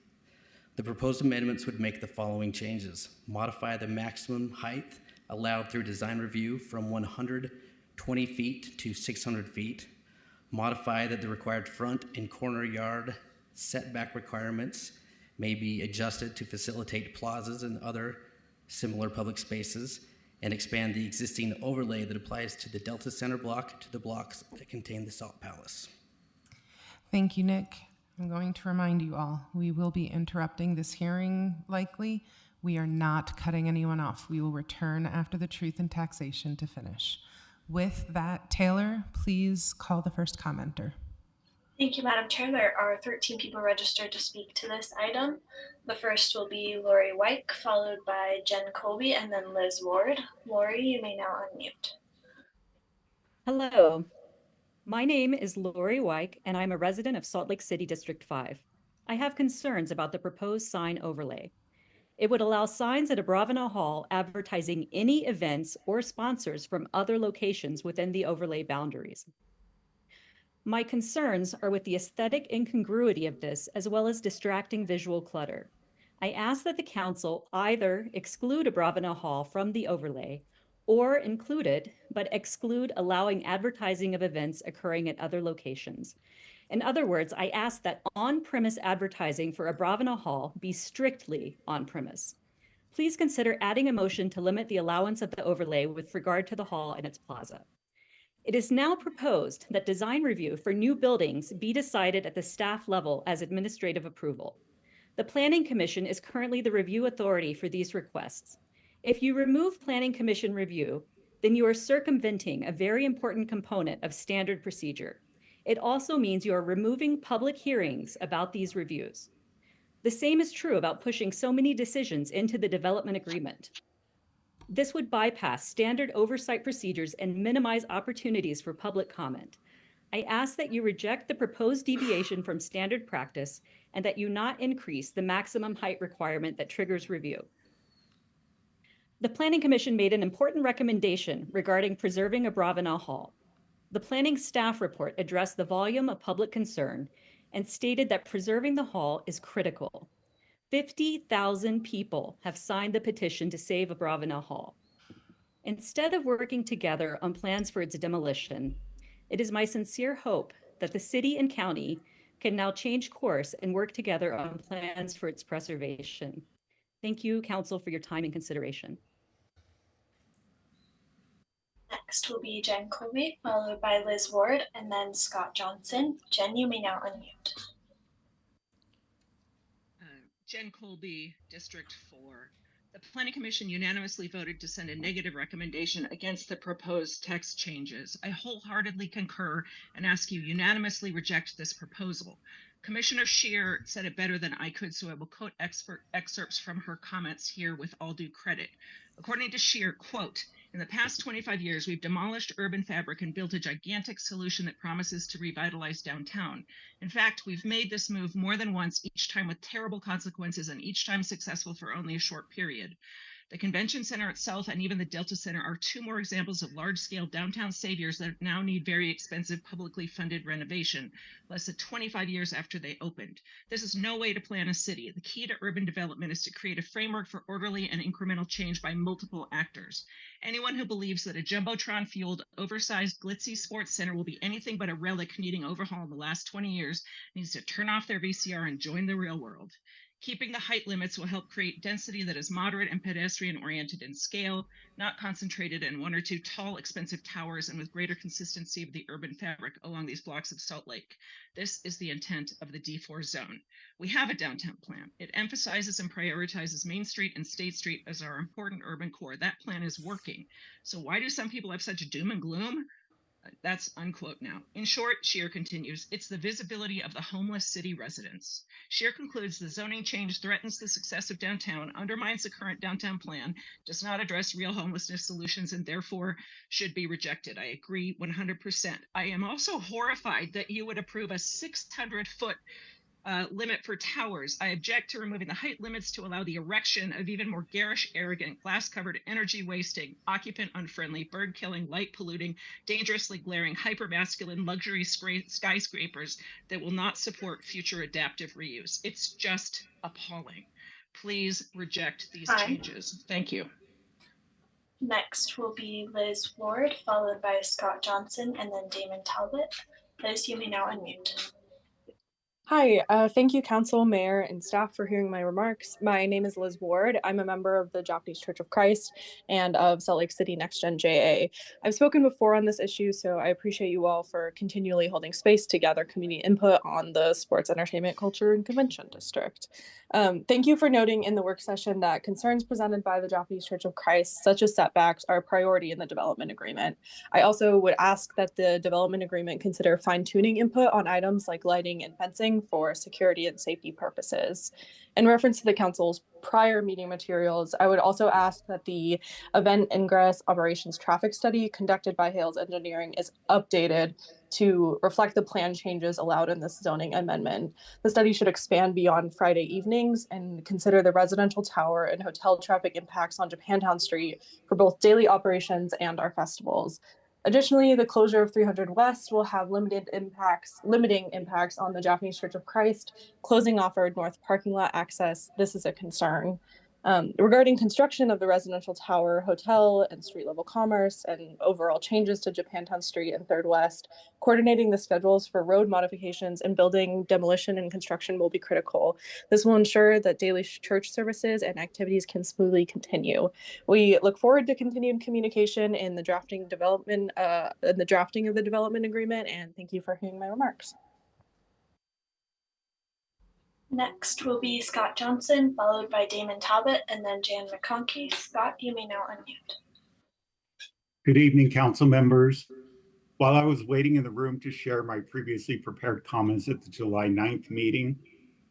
The proposed amendments would make the following changes: modify the maximum height allowed through design review from 120 feet to 600 feet, modify that the required front and corner yard setback requirements may be adjusted to facilitate plazas and other similar public spaces, and expand the existing overlay that applies to the Delta Center block to the blocks that contain the Salt Palace. Thank you, Nick. I'm going to remind you all, we will be interrupting this hearing likely. We are not cutting anyone off. We will return after the truth and taxation to finish. With that, Taylor, please call the first commenter. Thank you, Madam Chair. There are 13 people registered to speak to this item. The first will be Lori Wyke, followed by Jen Colby, and then Liz Ward. Lori, you may now unmute. Hello, my name is Lori Wyke, and I'm a resident of Salt Lake City District 5. I have concerns about the proposed sign overlay. It would allow signs at Abravanel Hall advertising any events or sponsors from other locations within the overlay boundaries. My concerns are with the aesthetic incongruity of this, as well as distracting visual clutter. I ask that the council either exclude Abravanel Hall from the overlay or include it, but exclude allowing advertising of events occurring at other locations. In other words, I ask that on-premise advertising for Abravanel Hall be strictly on-premise. Please consider adding a motion to limit the allowance of the overlay with regard to the hall and its plaza. It is now proposed that design review for new buildings be decided at the staff level as administrative approval. The Planning Commission is currently the review authority for these requests. If you remove Planning Commission review, then you are circumventing a very important component of standard procedure. It also means you are removing public hearings about these reviews. The same is true about pushing so many decisions into the development agreement. This would bypass standard oversight procedures and minimize opportunities for public comment. I ask that you reject the proposed deviation from standard practice and that you not increase the maximum height requirement that triggers review. The Planning Commission made an important recommendation regarding preserving Abravanel Hall. The planning staff report addressed the volume of public concern and stated that preserving the hall is critical. 50,000 people have signed the petition to save Abravanel Hall. Instead of working together on plans for its demolition, it is my sincere hope that the city and county can now change course and work together on plans for its preservation. Thank you, Council, for your time and consideration. Next will be Jen Colby, followed by Liz Ward, and then Scott Johnson. Jen, you may now unmute. Jen Colby, District 4. The Planning Commission unanimously voted to send a negative recommendation against the proposed text changes. I wholeheartedly concur and ask you unanimously reject this proposal. Commissioner Scheer said it better than I could, so I will quote excerpts from her comments here with all due credit. According to Scheer, quote, "In the past 25 years, we've demolished urban fabric and built a gigantic solution that promises to revitalize downtown. In fact, we've made this move more than once, each time with terrible consequences and each time successful for only a short period. The convention center itself and even the Delta Center are two more examples of large-scale downtown saviors that now need very expensive publicly funded renovation, less than 25 years after they opened. This is no way to plan a city. The key to urban development is to create a framework for orderly and incremental change by multiple actors. Anyone who believes that a Jumbotron-fueled, oversized, glitzy sports center will be anything but a relic needing overhaul in the last 20 years needs to turn off their VCR and join the real world. Keeping the height limits will help create density that is moderate and pedestrian-oriented in scale, not concentrated in one or two tall, expensive towers, and with greater consistency of the urban fabric along these blocks of Salt Lake. This is the intent of the D4 zone. We have a downtown plan. It emphasizes and prioritizes Main Street and State Street as our important urban core. That plan is working. So why do some people have such doom and gloom? That's unquote now. In short, Scheer continues, it's the visibility of the homeless city residents. Scheer concludes the zoning change threatens the success of downtown, undermines the current downtown plan, does not address real homelessness solutions, and therefore should be rejected. I agree 100%. I am also horrified that you would approve a 600-foot limit for towers. I object to removing the height limits to allow the erection of even more garish, arrogant, glass-covered, energy-wasting, occupant-unfriendly, bird-killing, light-polluting, dangerously glaring, hyper-masculine luxury skyscrapers that will not support future adaptive reuse. It's just appalling. Please reject these changes. Thank you. Next will be Liz Ward, followed by Scott Johnson, and then Damon Talbot. Liz, you may now unmute. Hi, thank you, Council, Mayor, and staff for hearing my remarks. My name is Liz Ward. I'm a member of the Japanese Church of Christ and of Salt Lake City Next Gen JA. I've spoken before on this issue, so I appreciate you all for continually holding space to gather community input on the sports, entertainment, culture, and convention district. Thank you for noting in the work session that concerns presented by the Japanese Church of Christ, such as setbacks, are a priority in the development agreement. I also would ask that the development agreement consider fine-tuning input on items like lighting and fencing for security and safety purposes. In reference to the council's prior meeting materials, I would also ask that the event ingress operations traffic study conducted by Hales Engineering is updated to reflect the plan changes allowed in this zoning amendment. The study should expand beyond Friday evenings and consider the residential tower and hotel traffic impacts on Japantown Street for both daily operations and our festivals. Additionally, the closure of 300 West will have limiting impacts on the Japanese Church of Christ, closing off our north parking lot access. This is a concern. Regarding construction of the residential tower, hotel, and street level commerce, and overall changes to Japantown Street and 3rd West, coordinating the schedules for road modifications and building demolition and construction will be critical. This will ensure that daily church services and activities can smoothly continue. We look forward to continued communication in the drafting of the development agreement, and thank you for hearing my remarks. Next will be Scott Johnson, followed by Damon Talbot, and then Jan McConkey. Scott, you may now unmute. Good evening, council members. While I was waiting in the room to share my previously prepared comments at the July 9th meeting,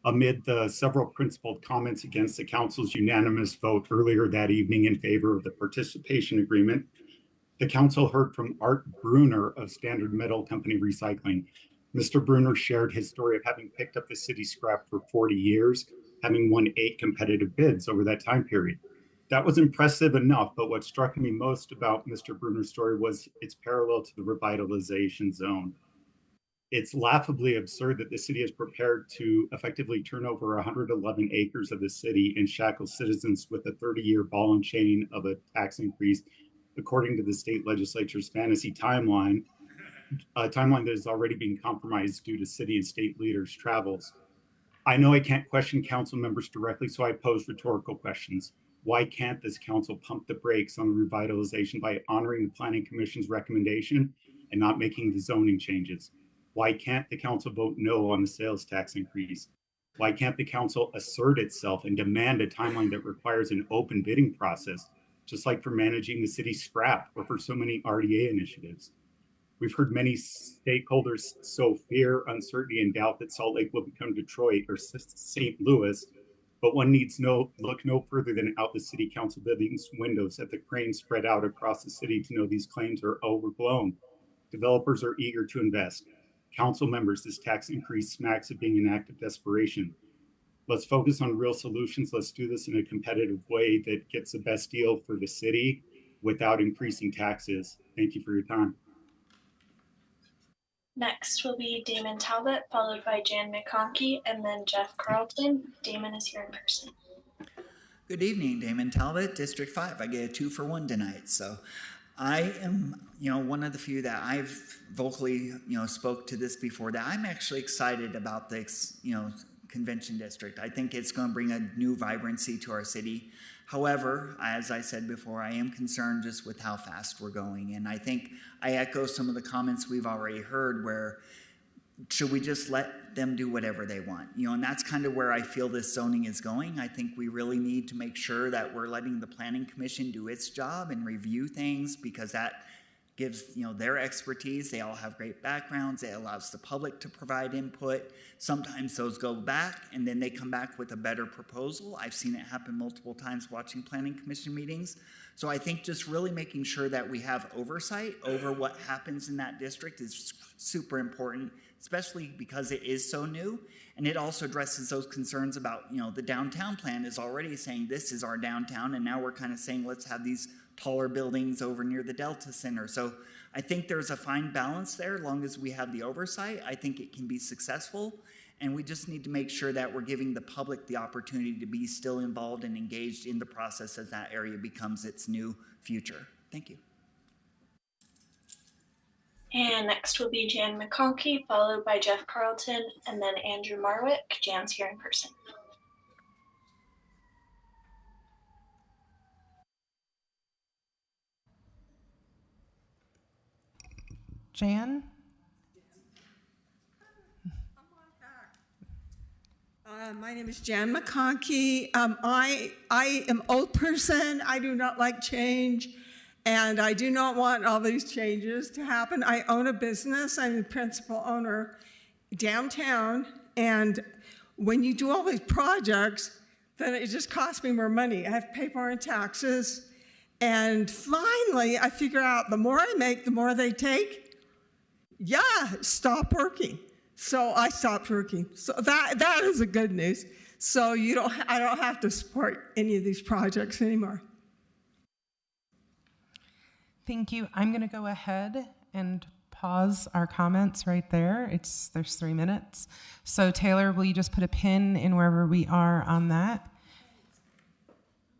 amid the several principled comments against the council's unanimous vote earlier that evening in favor of the participation agreement, the council heard from Art Bruner of Standard Metal Company Recycling. Mr. Bruner shared his story of having picked up the city scrap for 40 years, having won 8 competitive bids over that time period. That was impressive enough, but what struck me most about Mr. Bruner's story was its parallel to the revitalization zone. It's laughably absurd that the city is prepared to effectively turn over 111 acres of the city and shackle citizens with a 30-year ball and chain of a tax increase, according to the state legislature's fantasy timeline, a timeline that is already being compromised due to city and state leaders' travels. I know I can't question council members directly, so I pose rhetorical questions. Why can't this council pump the brakes on the revitalization by honoring the Planning Commission's recommendation and not making the zoning changes? Why can't the council vote no on the sales tax increase? Why can't the council assert itself and demand a timeline that requires an open bidding process, just like for managing the city's scrap or for so many RDA initiatives? We've heard many stakeholders sow fear, uncertainty, and doubt that Salt Lake will become Detroit or St. Louis, but one needs look no further than out the city council building's windows at the cranes spread out across the city to know these claims are overblown. Developers are eager to invest. Council members, this tax increase smacks of being an act of desperation. Let's focus on real solutions. Let's do this in a competitive way that gets the best deal for the city without increasing taxes. Thank you for your time. Next will be Damon Talbot, followed by Jan McConkey, and then Jeff Carlton. Damon is here in person. Good evening, Damon Talbot, District 5. I get a 2-for-1 tonight. So I am, one of the few that I've vocally, spoke to this before, that I'm actually excited about this, convention district. I think it's going to bring a new vibrancy to our city. However, as I said before, I am concerned just with how fast we're going. And I think I echo some of the comments we've already heard where should we just let them do whatever they want? And that's kind of where I feel this zoning is going. I think we really need to make sure that we're letting the Planning Commission do its job and review things, because that gives their expertise. They all have great backgrounds. It allows the public to provide input. Sometimes those go back and then they come back with a better proposal. I've seen it happen multiple times watching Planning Commission meetings. So I think just really making sure that we have oversight over what happens in that district is super important, especially because it is so new. And it also addresses those concerns about, the downtown plan is already saying this is our downtown, and now we're kind of saying let's have these taller buildings over near the Delta Center. So I think there's a fine balance there. As long as we have the oversight, I think it can be successful. And we just need to make sure that we're giving the public the opportunity to be still involved and engaged in the process as that area becomes its new future. Thank you. And next will be Jan McConkey, followed by Jeff Carlton, and then Andrew Marwick. Jan's here in person. Jan? My name is Jan McConkey. I am an old person. I do not like change, and I do not want all these changes to happen. I own a business. I'm the principal owner downtown, and when you do all these projects, then it just costs me more money. I have to pay more in taxes, and finally, I figure out the more I make, the more they take. Yeah, stop working. So I stopped working. So that is the good news. So I don't have to support any of these projects anymore. Thank you. I'm going to go ahead and pause our comments right there. There's 3 minutes. So Taylor, will you just put a pin in wherever we are on that?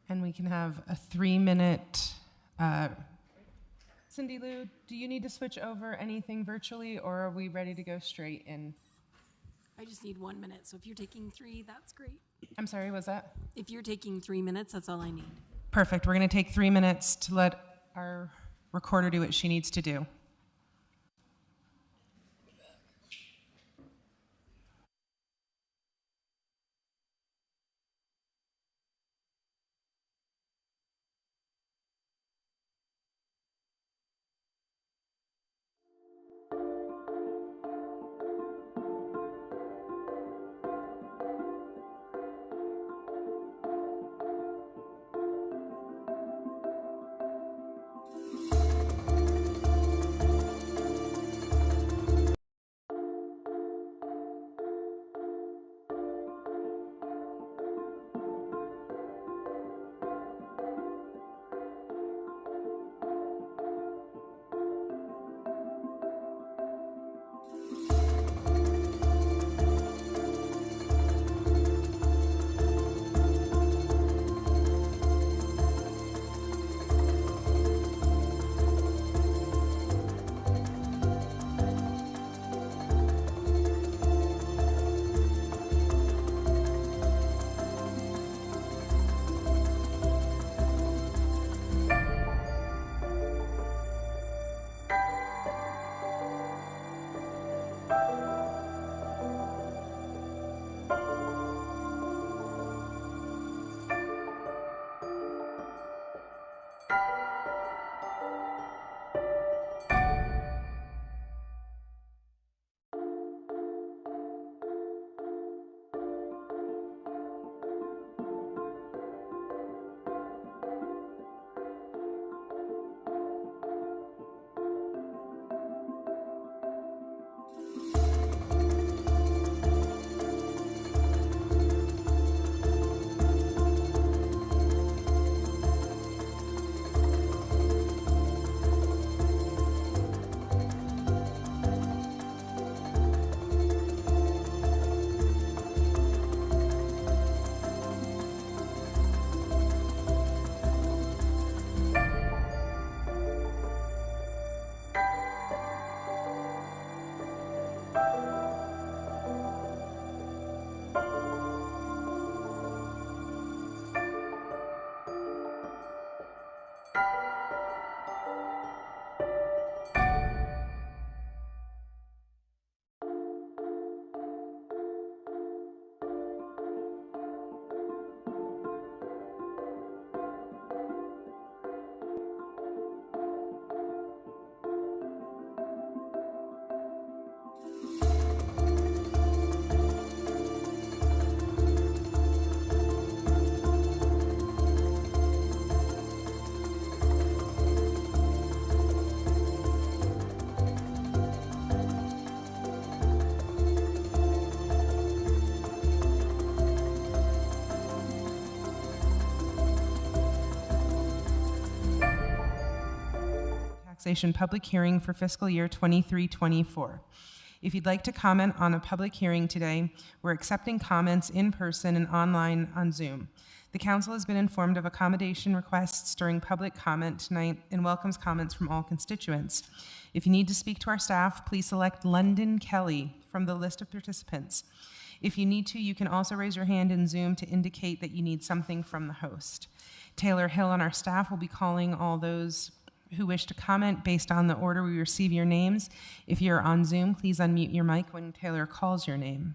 And we can have a 3-minute. Cindy Lou, do you need to switch over anything virtually, or are we ready to go straight in? I just need 1 minute, so if you're taking 3, that's great. I'm sorry, was that? If you're taking 3 minutes, that's all I need. Perfect. We're going to take 3 minutes to let our recorder do what she needs to do. taxation public hearing for fiscal year 23-24. If you'd like to comment on a public hearing today, we're accepting comments in person and online on Zoom. The council has been informed of accommodation requests during public comment tonight and welcomes comments from all constituents. If you need to speak to our staff, please select London Kelly from the list of participants. If you need to, you can also raise your hand in Zoom to indicate that you need something from the host. Taylor Hill on our staff will be calling all those who wish to comment based on the order we receive your names. If you're on Zoom, please unmute your mic when Taylor calls your name.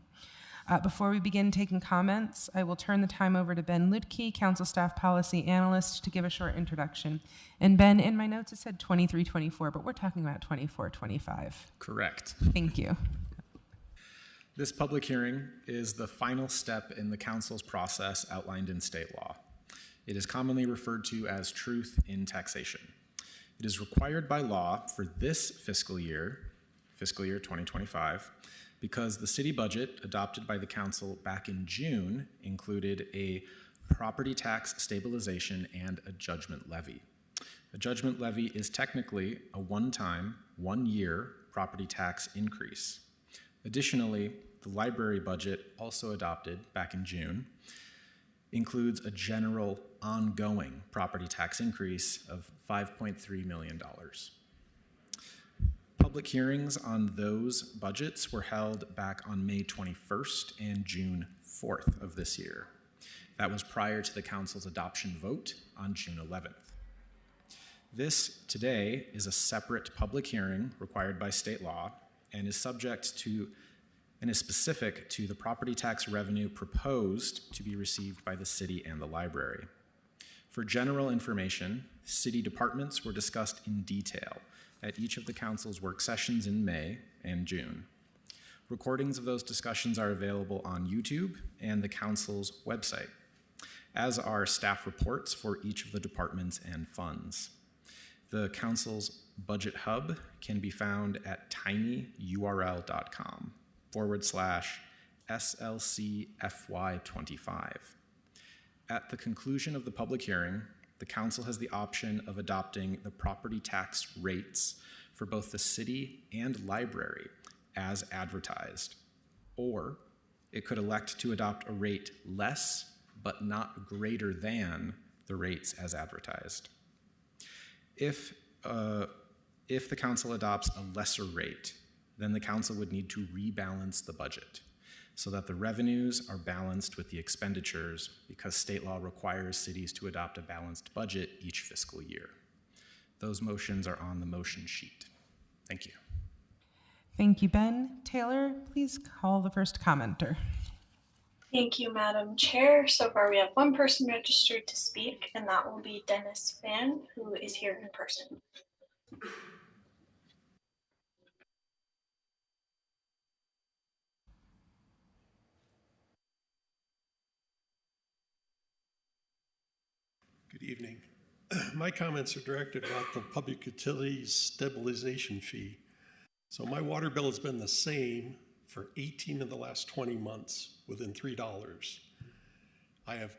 Before we begin taking comments, I will turn the time over to Ben Ludke, Council Staff Policy Analyst, to give a short introduction. And Ben, in my notes it said 23-24, but we're talking about 24-25. Correct. Thank you. This public hearing is the final step in the council's process outlined in state law. It is commonly referred to as truth in taxation. It is required by law for this fiscal year 2025, because the city budget adopted by the council back in June included a property tax stabilization and a judgment levy. A judgment levy is technically a one-time, one-year property tax increase. Additionally, the library budget, also adopted back in June, includes a general ongoing property tax increase of $5.3 million. Public hearings on those budgets were held back on May 21st and June 4th of this year. That was prior to the council's adoption vote on June 11th. This today is a separate public hearing required by state law and is specific to the property tax revenue proposed to be received by the city and the library. For general information, city departments were discussed in detail at each of the council's work sessions in May and June. Recordings of those discussions are available on YouTube and the council's website, as are staff reports for each of the departments and funds. The council's budget hub can be found at tinyurl.com/SLCFY25. At the conclusion of the public hearing, the council has the option of adopting the property tax rates for both the city and library as advertised, or it could elect to adopt a rate less but not greater than the rates as advertised. If the council adopts a lesser rate, then the council would need to rebalance the budget so that the revenues are balanced with the expenditures, because state law requires cities to adopt a balanced budget each fiscal year. Those motions are on the motion sheet. Thank you. Thank you, Ben. Taylor, please call the first commenter. Thank you, Madam Chair. So far, we have one person registered to speak, and that will be Dennis Fan, who is here in person. Good evening. My comments are directed about the public utilities stabilization fee. So my water bill has been the same for 18 of the last 20 months, within $3. I've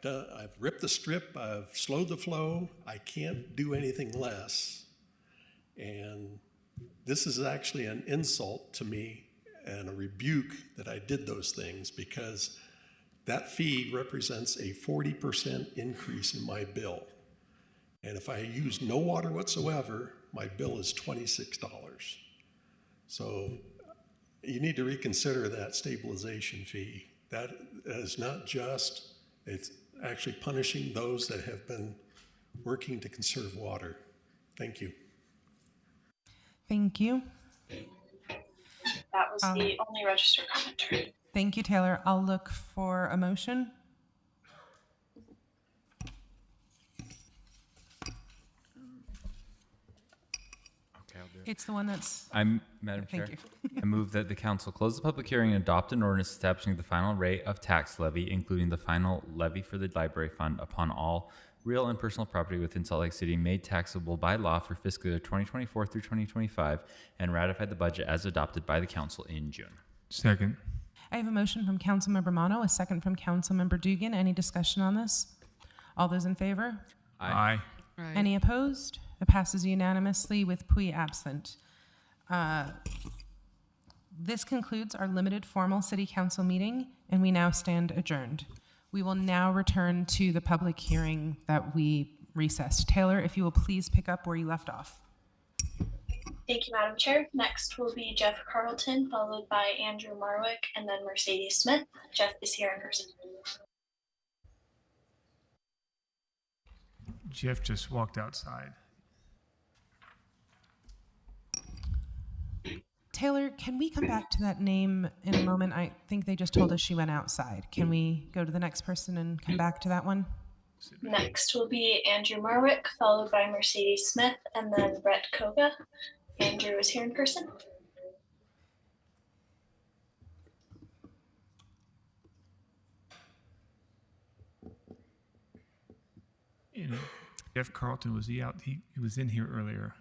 ripped the strip, I've slowed the flow, I can't do anything less. And this is actually an insult to me and a rebuke that I did those things, because that fee represents a 40% increase in my bill. And if I use no water whatsoever, my bill is $26. So you need to reconsider that stabilization fee. That is not just, it's actually punishing those that have been working to conserve water. Thank you. Thank you. That was the only registered commenter. Thank you, Taylor. I'll look for a motion. It's the one that's... Madam Chair, Thank you. I move that the council close the public hearing and adopt an ordinance establishing the final rate of tax levy, including the final levy for the library fund upon all real and personal property within Salt Lake City made taxable by law for fiscal year 2024 through 2025, and ratify the budget as adopted by the council in June. Second. I have a motion from Councilmember Mono, a second from Councilmember Dugan. Any discussion on this? All those in favor? Aye. Any opposed? It passes unanimously with Pui absent. This concludes our limited formal city council meeting, and we now stand adjourned. We will now return to the public hearing that we recessed. Taylor, if you will please pick up where you left off. Thank you, Madam Chair. Next will be Jeff Carlton, followed by Andrew Marwick, and then Mercedes Smith. Jeff is here in person. Jeff just walked outside. Taylor, can we come back to that name in a moment? I think they just told us she went outside. Can we go to the next person and come back to that one? Next will be Andrew Marwick, followed by Mercedes Smith, and then Brett Koga. Andrew is here in person. You know, Jeff Carlton, was he out? He was in here earlier.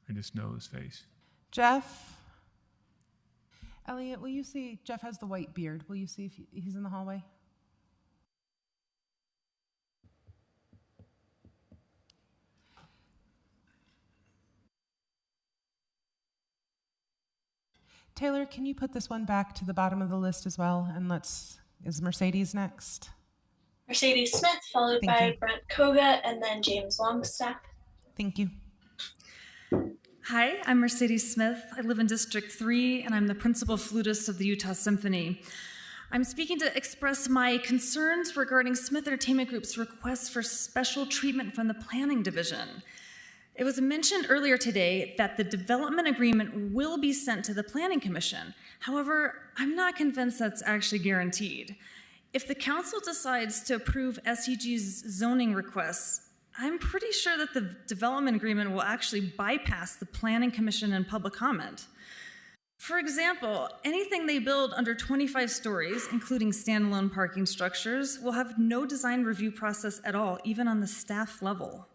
I just know his face. Jeff? Elliot, will you see? Jeff has the white beard. Will you see if he's in the hallway? Taylor, can you put this one back to the bottom of the list as well? And is Mercedes next? Mercedes Smith, followed Thank by you. Brent Koga, and then James Longstaff. Thank you. Hi, I'm Mercedes Smith. I live in District 3, and I'm the principal flutist of the Utah Symphony. I'm speaking to express my concerns regarding Smith Entertainment Group's request for special treatment from the Planning Division. It was mentioned earlier today that the development agreement will be sent to the Planning Commission. However, I'm not convinced that's actually guaranteed. If the council decides to approve SEG's zoning requests, I'm pretty sure that the development agreement will actually bypass the Planning Commission and public comment. For example, anything they build under 25 stories, including standalone parking structures, will have no design review process at all, even on the staff level.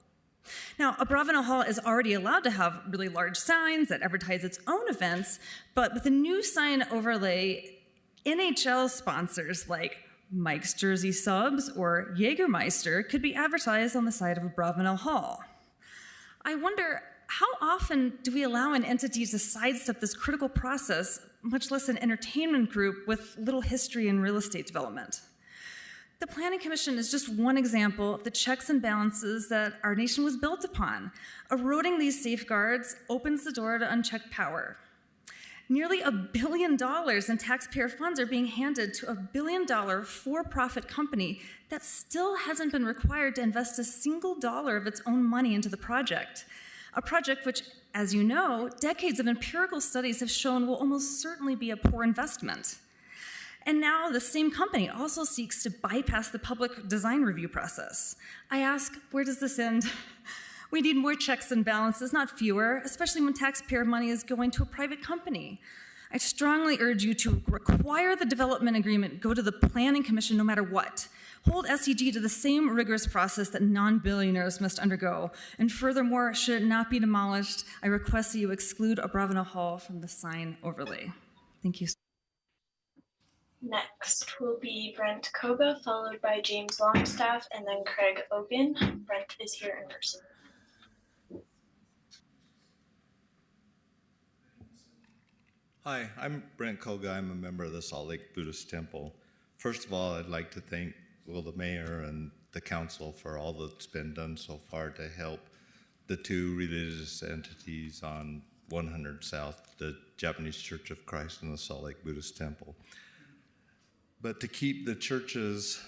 Now, Abravanel Hall is already allowed to have really large signs that advertise its own events, but with a new sign overlay, NHL sponsors like Mike's Jersey Subs or Jägermeister could be advertised on the side of Abravanel Hall. I wonder, how often do we allow an entity to sidestep this critical process, much less an entertainment group with little history in real estate development? The Planning Commission is just one example of the checks and balances that our nation was built upon. Eroding these safeguards opens the door to unchecked power. Nearly $1 billion in taxpayer funds are being handed to a $1 billion for-profit company that still hasn't been required to invest a single dollar of its own money into the project. A project which, as you know, decades of empirical studies have shown will almost certainly be a poor investment. And now the same company also seeks to bypass the public design review process. I ask, where does this end? We need more checks and balances, not fewer, especially when taxpayer money is going to a private company. I strongly urge you to require the development agreement go to the Planning Commission no matter what. Hold SEG to the same rigorous process that non-billionaires must undergo. And furthermore, should it not be demolished, I request that you exclude Abravanel Hall from the sign overlay. Thank you. Next will be Brent Koga, followed by James Longstaff, and then Craig Ogan. Brent is here in person. Hi, I'm Brent Koga. I'm a member of the Salt Lake Buddhist Temple. First of all, I'd like to thank the mayor and the council for all that's been done so far to help the two religious entities on 100 South, the Japanese Church of Christ and the Salt Lake Buddhist Temple. But to keep the churches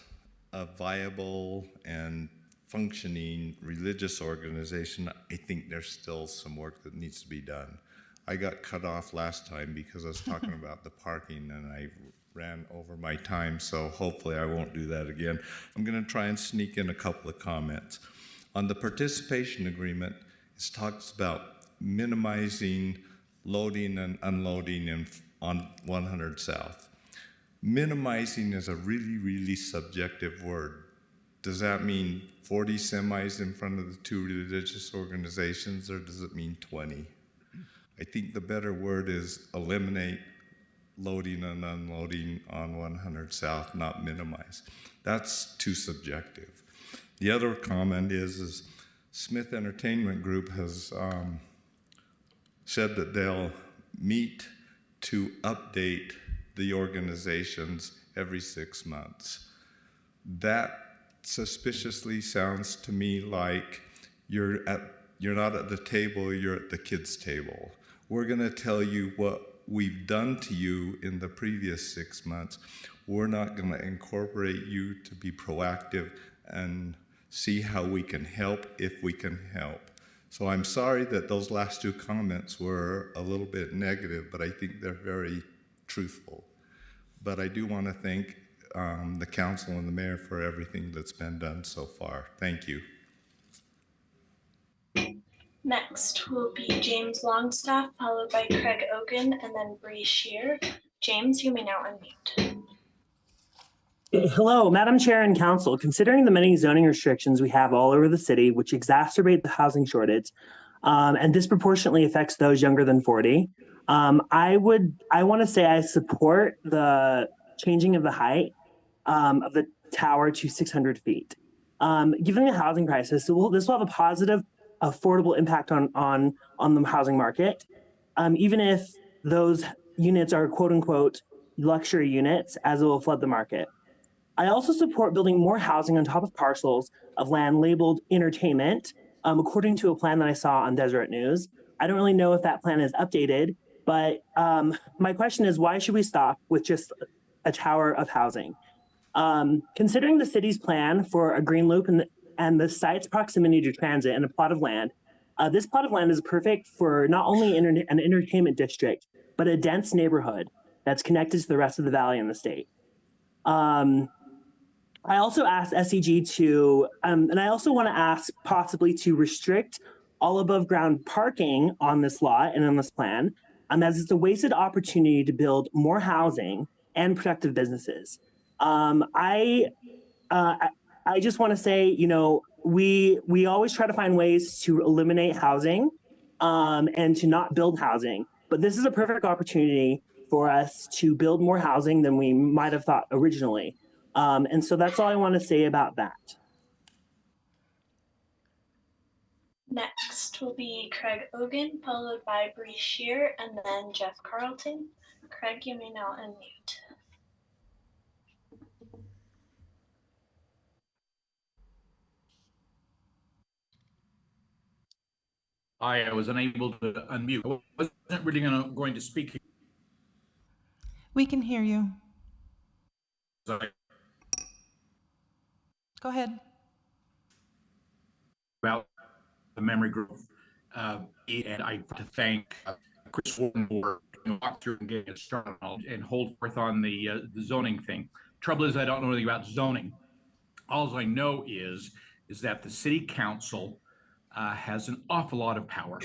a viable and functioning religious organization, I think there's still some work that needs to be done. I got cut off last time because I was talking about the parking and I ran over my time, so hopefully I won't do that again. I'm going to try and sneak in a couple of comments. On the participation agreement, it talks about minimizing loading and unloading on 100 South. Minimizing is a really, really subjective word. Does that mean 40 semis in front of the two religious organizations, or does it mean 20? I think the better word is eliminate loading and unloading on 100 South, not minimize. That's too subjective. The other comment is Smith Entertainment Group has said that they'll meet to update the organizations every 6 months. That suspiciously sounds to me like you're not at the table, you're at the kids' table. We're gonna tell you what we've done to you in the previous 6 months. We're not gonna incorporate you to be proactive and see how we can help if we can help. So I'm sorry that those last two comments were a little bit negative, but I think they're very truthful. But I do want to thank the council and the mayor for everything that's been done so far. Thank you. Next will be James Longstaff, followed by Craig Ogan, and then Bree Shear. James, you may now unmute. Hello, Madam Chair and Council. Considering the many zoning restrictions we have all over the city, which exacerbate the housing shortage and disproportionately affects those younger than 40, I want to say I support the changing of the height of the tower to 600 feet. Given the housing crisis, this will have a positive, affordable impact on the housing market, even if those units are quote unquote luxury units, as it will flood the market. I also support building more housing on top of parcels of land labeled entertainment, according to a plan that I saw on Deseret News. I don't really know if that plan is updated, but my question is, why should we stop with just a tower of housing? Considering the city's plan for a green loop and the site's proximity to transit and a plot of land, this plot of land is perfect for not only an entertainment district, but a dense neighborhood that's connected to the rest of the valley and the state. I also asked SEG to, and I also want to ask possibly to restrict all above ground parking on this lot and on this plan, as it's a wasted opportunity to build more housing and productive businesses. I just want to say, you know, we always try to find ways to eliminate housing and to not build housing, but this is a perfect opportunity for us to build more housing than we might have thought originally. And so that's all I want to say about that. Next will be Craig Ogan, followed by Bree Shear, and then Jeff Carlton. Craig, you may now unmute. I was unable to unmute. I wasn't really going to speak. We can hear you. Go ahead. About the memory group, and I want to thank Chris Warren for walk through and getting it started and hold forth on the zoning thing. Trouble is, I don't know anything about zoning. All I know is that the city council has an awful lot of power.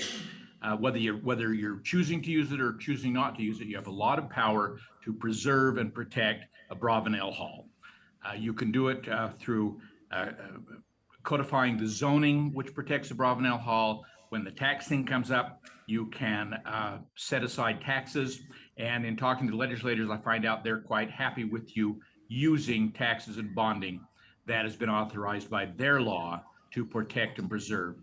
Whether you're choosing to use it or choosing not to use it, you have a lot of power to preserve and protect Abravanel Hall. You can do it through codifying the zoning, which protects Abravanel Hall. When the tax thing comes up, you can set aside taxes. And in talking to legislators, I find out they're quite happy with you using taxes and bonding that has been authorized by their law to protect and preserve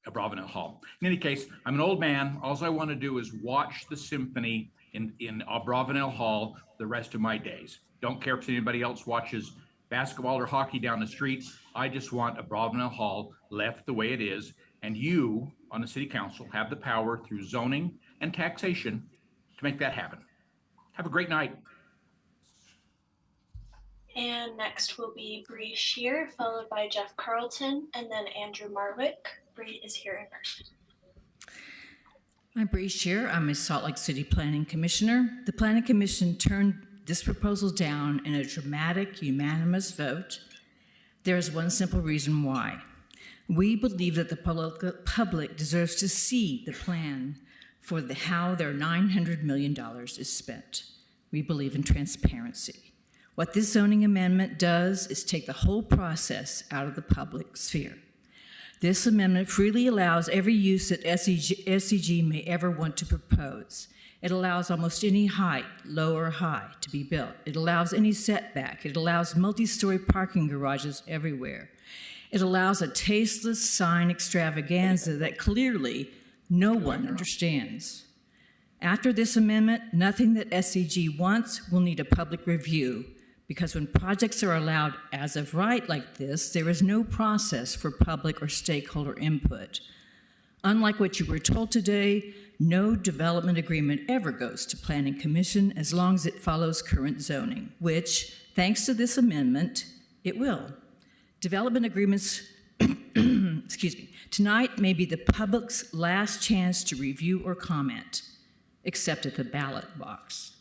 Abravanel Hall. In any case, I'm an old man. All I want to do is watch the symphony in Abravanel Hall the rest of my days. Don't care if anybody else watches basketball or hockey down the street. I just want Abravanel Hall left the way it is. And you, on the city council, have the power through zoning and taxation to make that happen. Have a great night. And next will be Bree Shear, followed by Jeff Carlton, and then Andrew Marwick. Bree is here in person. I'm Bree Shear. I'm a Salt Lake City Planning Commissioner. The Planning Commission turned this proposal down in a dramatic, unanimous vote. There is one simple reason why. We believe that the public deserves to see the plan for how their $900 million is spent. We believe in transparency. What this zoning amendment does is take the whole process out of the public sphere. This amendment freely allows every use that SEG may ever want to propose. It allows almost any height, low or high, to be built. It allows any setback. It allows multi-story parking garages everywhere. It allows a tasteless sign extravaganza that clearly no one understands. After this amendment, nothing that SEG wants will need a public review, because when projects are allowed as of right like this, there is no process for public or stakeholder input. Unlike what you were told today, no development agreement ever goes to Planning Commission as long as it follows current zoning, which, thanks to this amendment, it will. Development agreements, excuse me, tonight may be the public's last chance to review or comment, except at the ballot box.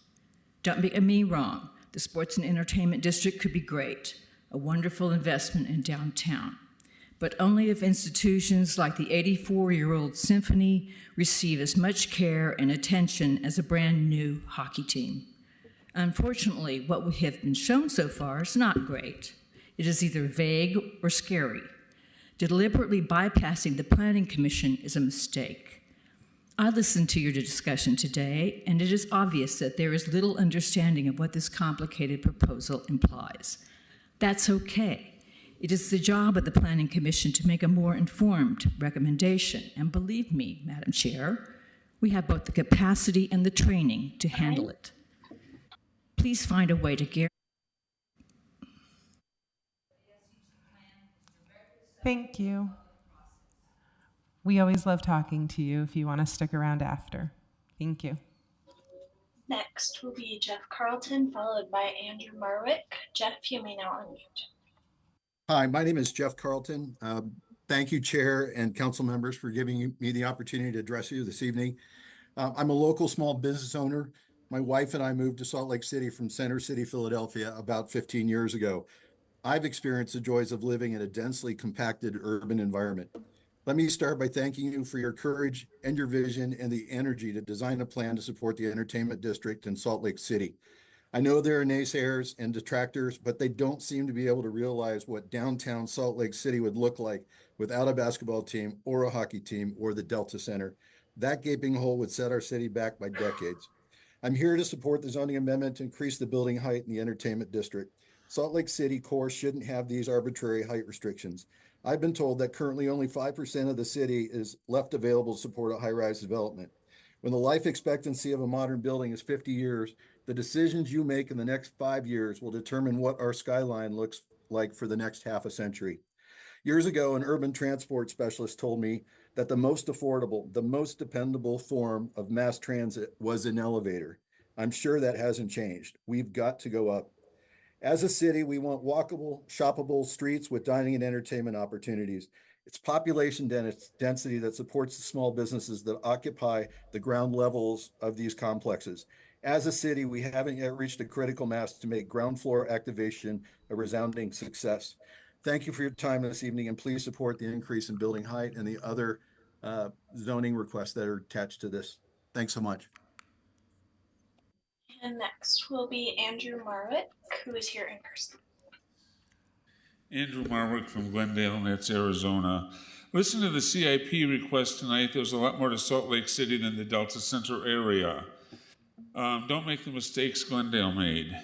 Don't get me wrong, the Sports and Entertainment District could be great, a wonderful investment in downtown, but only if institutions like the 84-year-old Symphony receive as much care and attention as a brand new hockey team. Unfortunately, what we have been shown so far is not great. It is either vague or scary. Deliberately bypassing the Planning Commission is a mistake. I listened to your discussion today, and it is obvious that there is little understanding of what this complicated proposal implies. That's okay. It is the job of the Planning Commission to make a more informed recommendation, and believe me, Madam Chair, we have both the capacity and the training to handle it. Please find a way to guarantee. Thank you. We always love talking to you if you want to stick around after. Thank you. Next will be Jeff Carlton, followed by Andrew Marwick. Jeff, you may now unmute. Hi, my name is Jeff Carlton. Thank you, Chair and council members, for giving me the opportunity to address you this evening. I'm a local small business owner. My wife and I moved to Salt Lake City from Center City, Philadelphia about 15 years ago. I've experienced the joys of living in a densely compacted urban environment. Let me start by thanking you for your courage and your vision and the energy to design a plan to support the entertainment district in Salt Lake City. I know there are naysayers and detractors, but they don't seem to be able to realize what downtown Salt Lake City would look like without a basketball team or a hockey team or the Delta Center. That gaping hole would set our city back by decades. I'm here to support the zoning amendment to increase the building height in the entertainment district. Salt Lake City core shouldn't have these arbitrary height restrictions. I've been told that currently only 5% of the city is left available to support a high-rise development. When the life expectancy of a modern building is 50 years, the decisions you make in the next 5 years will determine what our skyline looks like for the next half a century. Years ago, an urban transport specialist told me that the most affordable, the most dependable form of mass transit was an elevator. I'm sure that hasn't changed. We've got to go up. As a city, we want walkable, shoppable streets with dining and entertainment opportunities. It's population density that supports the small businesses that occupy the ground levels of these complexes. As a city, we haven't yet reached a critical mass to make ground floor activation a resounding success. Thank you for your time this evening, and please support the increase in building height and the other zoning requests that are attached to this. Thanks so much. And next will be Andrew Marwick, who is here in person. Andrew Marwick from Glendale, and that's Arizona. Listen to the CIP request tonight. There's a lot more to Salt Lake City than the Delta Center area. Don't make the mistakes Glendale made.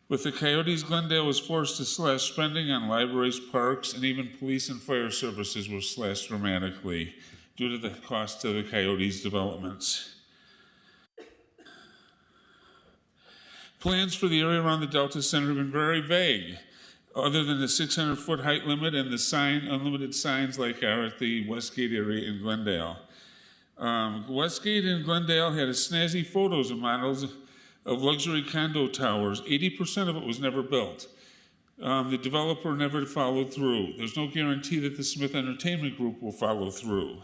With the Coyotes, Glendale was forced to slash spending on libraries, parks, and even police and fire services were slashed dramatically due to the cost of the Coyotes developments. Plans for the area around the Delta Center have been very vague, other than the 600-foot height limit and the unlimited signs like are at the Westgate area in Glendale. Westgate in Glendale had a snazzy photos of models of luxury condo towers. 80% of it was never built. The developer never followed through. There's no guarantee that the Smith Entertainment Group will follow through.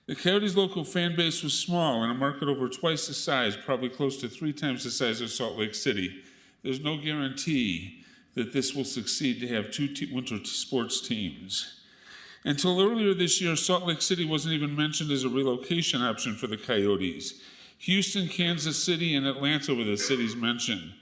The Coyotes' local fan base was small and a market over twice the size, probably close to 3 times the size of Salt Lake City. There's no guarantee that this will succeed to have 2 winter sports teams. Until earlier this year, Salt Lake City wasn't even mentioned as a relocation option for the Coyotes. Houston, Kansas City, and Atlanta were the cities mentioned.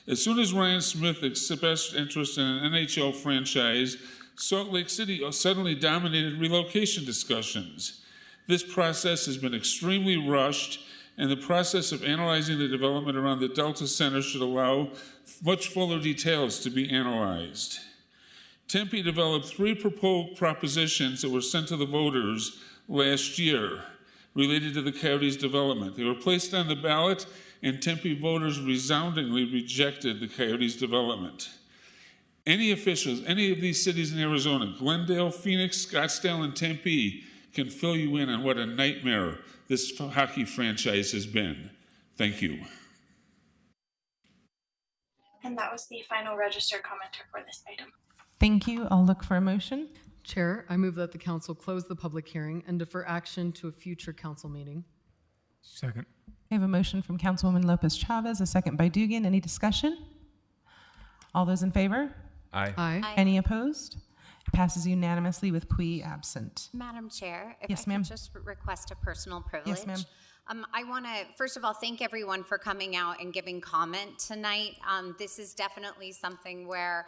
As soon as Ryan Smith expressed interest in an NHL franchise, Salt Lake City suddenly dominated relocation discussions. This process has been extremely rushed, and the process of analyzing the development around the Delta Center should allow much fuller details to be analyzed. Tempe developed 3 proposed propositions that were sent to the voters last year related to the coyote's development. They were placed on the ballot, and Tempe voters resoundingly rejected the coyote's development. Any officials, any of these cities in Arizona, Glendale, Phoenix, Scottsdale, and Tempe, can fill you in on what a nightmare this hockey franchise has been. Thank you. And that was the final registered commenter for this item. Thank you. I'll look for a motion. Chair, I move that the council close the public hearing and defer action to a future council meeting. Second. I have a motion from Councilwoman Lopez Chavez, a second by Dugan. Any discussion? All those in favor? Aye. Aye. Any opposed? It passes unanimously with Pui absent. Madam Chair, if Yes, I ma'am. could just request a personal privilege. Yes, ma'am. I want to, first of all, thank everyone for coming out and giving comment tonight. This is definitely something where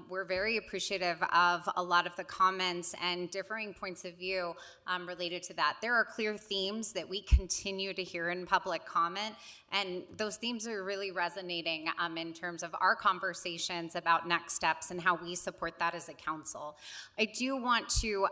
we're very appreciative of a lot of the comments and differing points of view related to that. There are clear themes that we continue to hear in public comment, and those themes are really resonating in terms of our conversations about next steps and how we support that as a council. I do want to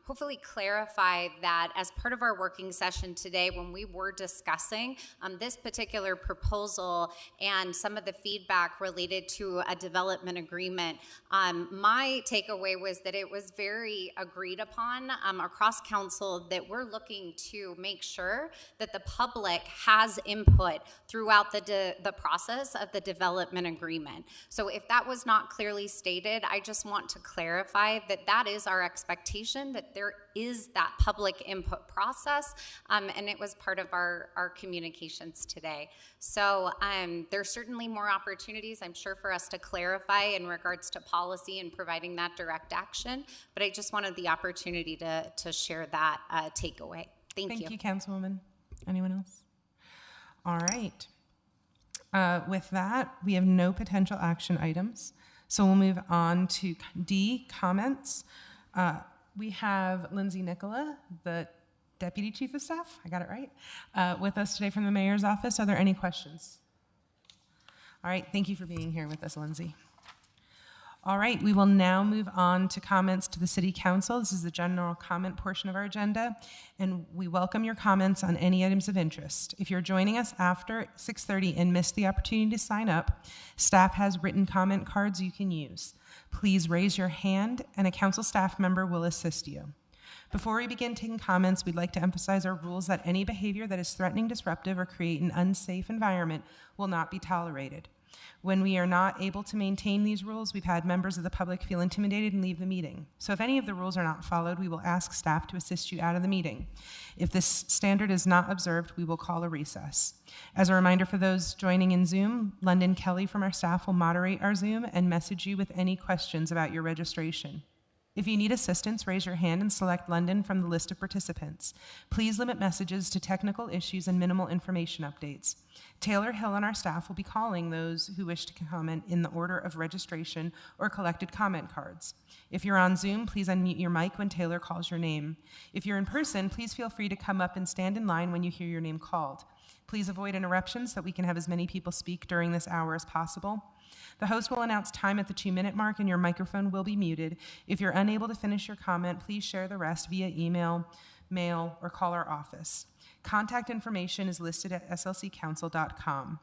hopefully clarify that as part of our working session today, when we were discussing this particular proposal and some of the feedback related to a development agreement, my takeaway was that it was very agreed upon across council that we're looking to make sure that the public has input throughout the process of the development agreement. So if that was not clearly stated, I just want to clarify that that is our expectation, that there is that public input process, and it was part of our communications today. So there's certainly more opportunities, I'm sure, for us to clarify in regards to policy and providing that direct action, but I just wanted the opportunity to share that takeaway. Thank you. Thank you, Councilwoman. Anyone else? All right. With that, we have no potential action items. So we'll move on to D, comments. We have Lindsay Nicola, the Deputy Chief of Staff, I got it right, with us today from the Mayor's Office. Are there any questions? All right, thank you for being here with us, Lindsay. All right, we will now move on to comments to the City Council. This is the general comment portion of our agenda, and we welcome your comments on any items of interest. If you're joining us after 6:30 and missed the opportunity to sign up, staff has written comment cards you can use. Please raise your hand and a council staff member will assist you. Before we begin taking comments, we'd like to emphasize our rules that any behavior that is threatening, disruptive, or create an unsafe environment will not be tolerated. When we are not able to maintain these rules, we've had members of the public feel intimidated and leave the meeting. So if any of the rules are not followed, we will ask staff to assist you out of the meeting. If this standard is not observed, we will call a recess. As a reminder for those joining in Zoom, London Kelly from our staff will moderate our Zoom and message you with any questions about your registration. If you need assistance, raise your hand and select London from the list of participants. Please limit messages to technical issues and minimal information updates. Taylor Hill and our staff will be calling those who wish to comment in the order of registration or collected comment cards. If you're on Zoom, please unmute your mic when Taylor calls your name. If you're in person, please feel free to come up and stand in line when you hear your name called. Please avoid interruptions so that we can have as many people speak during this hour as possible. The host will announce time at the 2-minute mark and your microphone will be muted. If you're unable to finish your comment, please share the rest via email, mail, or call our office. Contact information is listed at slccouncil.com.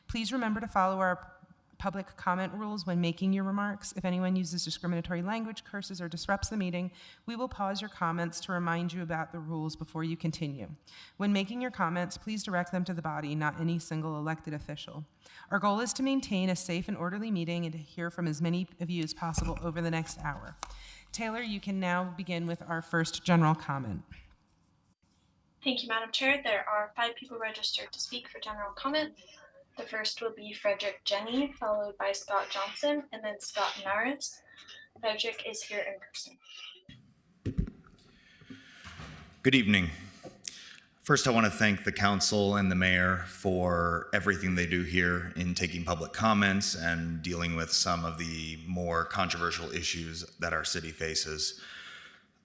Please remember to follow our public comment rules when making your remarks. If anyone uses discriminatory language, curses, or disrupts the meeting, we will pause your comments to remind you about the rules before you continue. When making your comments, please direct them to the body, not any single elected official. Our goal is to maintain a safe and orderly meeting and to hear from as many of you as possible over the next hour. Taylor, you can now begin with our first general comment. Thank you, Madam Chair. There are 5 people registered to speak for general comment. The first will be Frederick Jenny, followed by Scott Johnson, and then Scott Naris. Frederick is here in person. Good evening. First, I want to thank the council and the mayor for everything they do here in taking public comments and dealing with some of the more controversial issues that our city faces.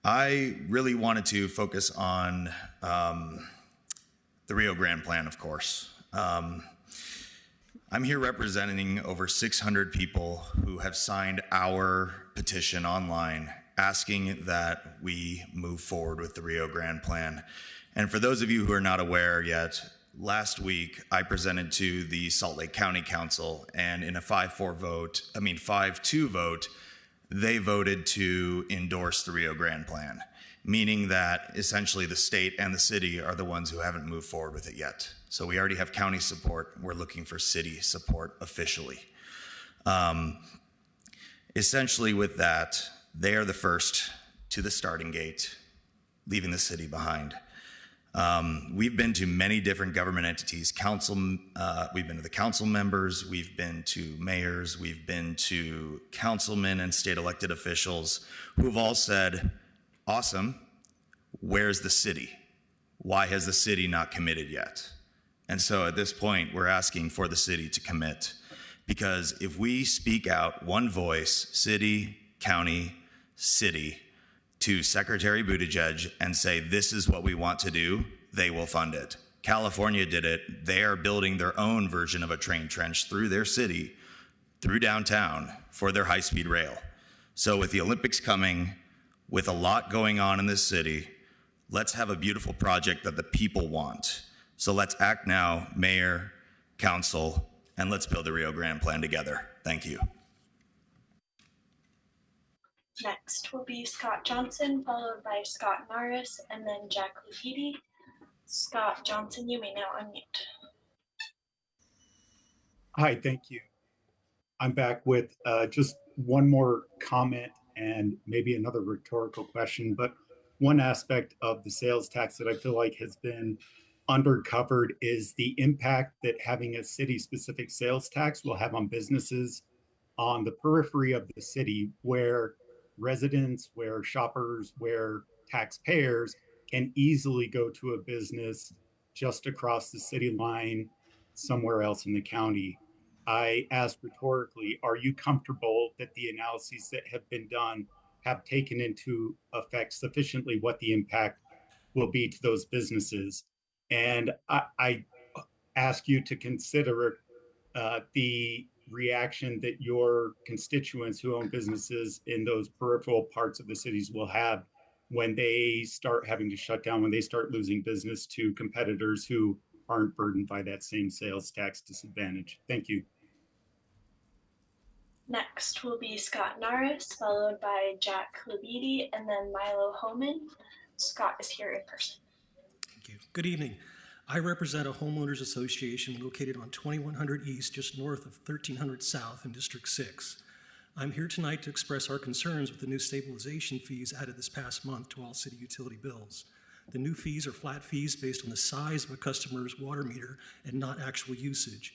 I really wanted to focus on the Rio Grande plan, of course. I'm here representing over 600 people who have signed our petition online asking that we move forward with the Rio Grande plan. And for those of you who are not aware yet, last week I presented to the Salt Lake County Council, and in a 5-2 vote, they voted to endorse the Rio Grande plan, meaning that essentially the state and the city are the ones who haven't moved forward with it yet. So we already have county support. We're looking for city support officially. Essentially with that, they are the first to the starting gate, leaving the city behind. We've been to many different government entities, we've been to the council members, we've been to mayors, we've been to councilmen and state elected officials who've all said, awesome, where's the city? Why has the city not committed yet? And so at this point, we're asking for the city to commit, because if we speak out one voice, city, county, city, to Secretary Buttigieg and say, this is what we want to do, they will fund it. California did it. They are building their own version of a train trench through their city, through downtown, for their high-speed rail. So with the Olympics coming, with a lot going on in this city, let's have a beautiful project that the people want. So let's act now, mayor, council, and let's build the Rio Grande plan together. Thank you. Next will be Scott Johnson, followed by Scott Norris, and then Jack Lupidi. Scott Johnson, you may now unmute. Hi, thank you. I'm back with just one more comment and maybe another rhetorical question, but one aspect of the sales tax that I feel like has been undercovered is the impact that having a city-specific sales tax will have on businesses on the periphery of the city, where residents, where shoppers, where taxpayers can easily go to a business just across the city line somewhere else in the county. I asked rhetorically, are you comfortable that the analyses that have been done have taken into effect sufficiently what the impact will be to those businesses? And I ask you to consider the reaction that your constituents who own businesses in those peripheral parts of the cities will have when they start having to shut down, when they start losing business to competitors who aren't burdened by that same sales tax disadvantage. Thank you. Next will be Scott Norris, followed by Jack Lubidi, and then Milo Homan. Scott is here in person. Thank you. Good evening. I represent a homeowners association located on 2100 East, just north of 1300 South in District 6. I'm here tonight to express our concerns with the new stabilization fees added this past month to all city utility bills. The new fees are flat fees based on the size of a customer's water meter and not actual usage.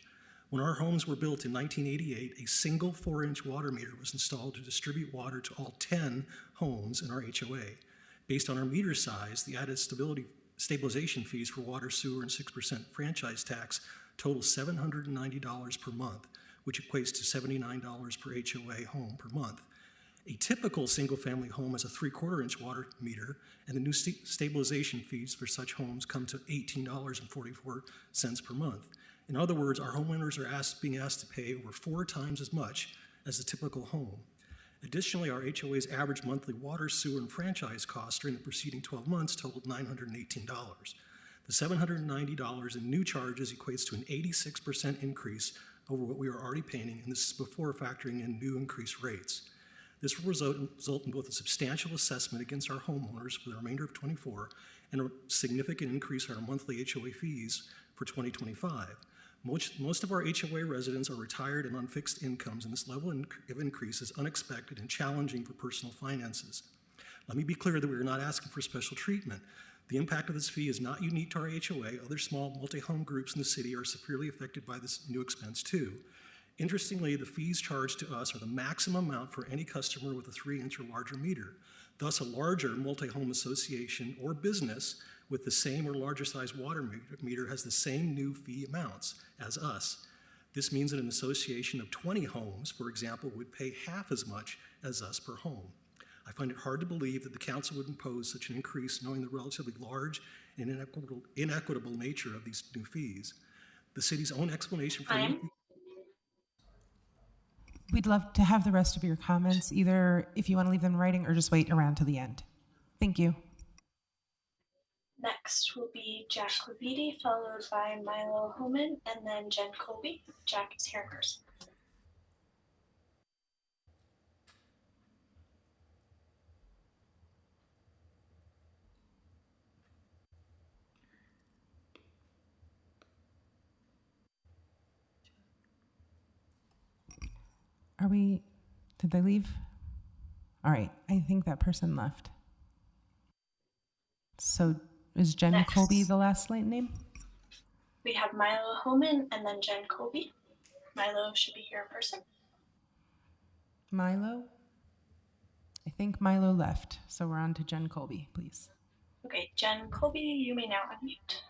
When our homes were built in 1988, a single 4-inch water meter was installed to distribute water to all 10 homes in our HOA. Based on our meter size, the added stabilization fees for water, sewer, and 6% franchise tax total $790 per month, which equates to $79 per HOA home per month. A typical single-family home has a 3/4-inch water meter, and the new stabilization fees for such homes come to $18.44 per month. In other words, our homeowners are being asked to pay over 4 times as much as a typical home. Additionally, our HOA's average monthly water, sewer, and franchise costs during the preceding 12 months totaled $918. The $790 in new charges equates to an 86% increase over what we are already paying, and this is before factoring in new increased rates. This will result in both a substantial assessment against our homeowners for the remainder of 24 and a significant increase in our monthly HOA fees for 2025. Most of our HOA residents are retired and on fixed incomes, and this level of increase is unexpected and challenging for personal finances. Let me be clear that we are not asking for special treatment. The impact of this fee is not unique to our HOA. Other small multi-home groups in the city are severely affected by this new expense too. Interestingly, the fees charged to us are the maximum amount for any customer with a 3-inch or larger meter. Thus, a larger multi-home association or business with the same or larger size water meter has the same new fee amounts as us. This means that an association of 20 homes, for example, would pay half as much as us per home. I find it hard to believe that the council would impose such an increase knowing the relatively large and inequitable nature of these new fees. The city's own explanation for We'd love to have the rest of your comments, either if you want to leave them in writing or just wait around to the end. Thank you. Next will be Jack Leviti, followed by Milo Homan, and then Jen Colby. Jack is here in person. Did they leave? All right, I think that person left. So is Jen Next. Colby the last name? We have Milo Homan and then Jen Colby. Milo should be here in person. Milo? I think Milo left, so we're on to Jen Colby, please. Okay, Jen Colby, you may now unmute.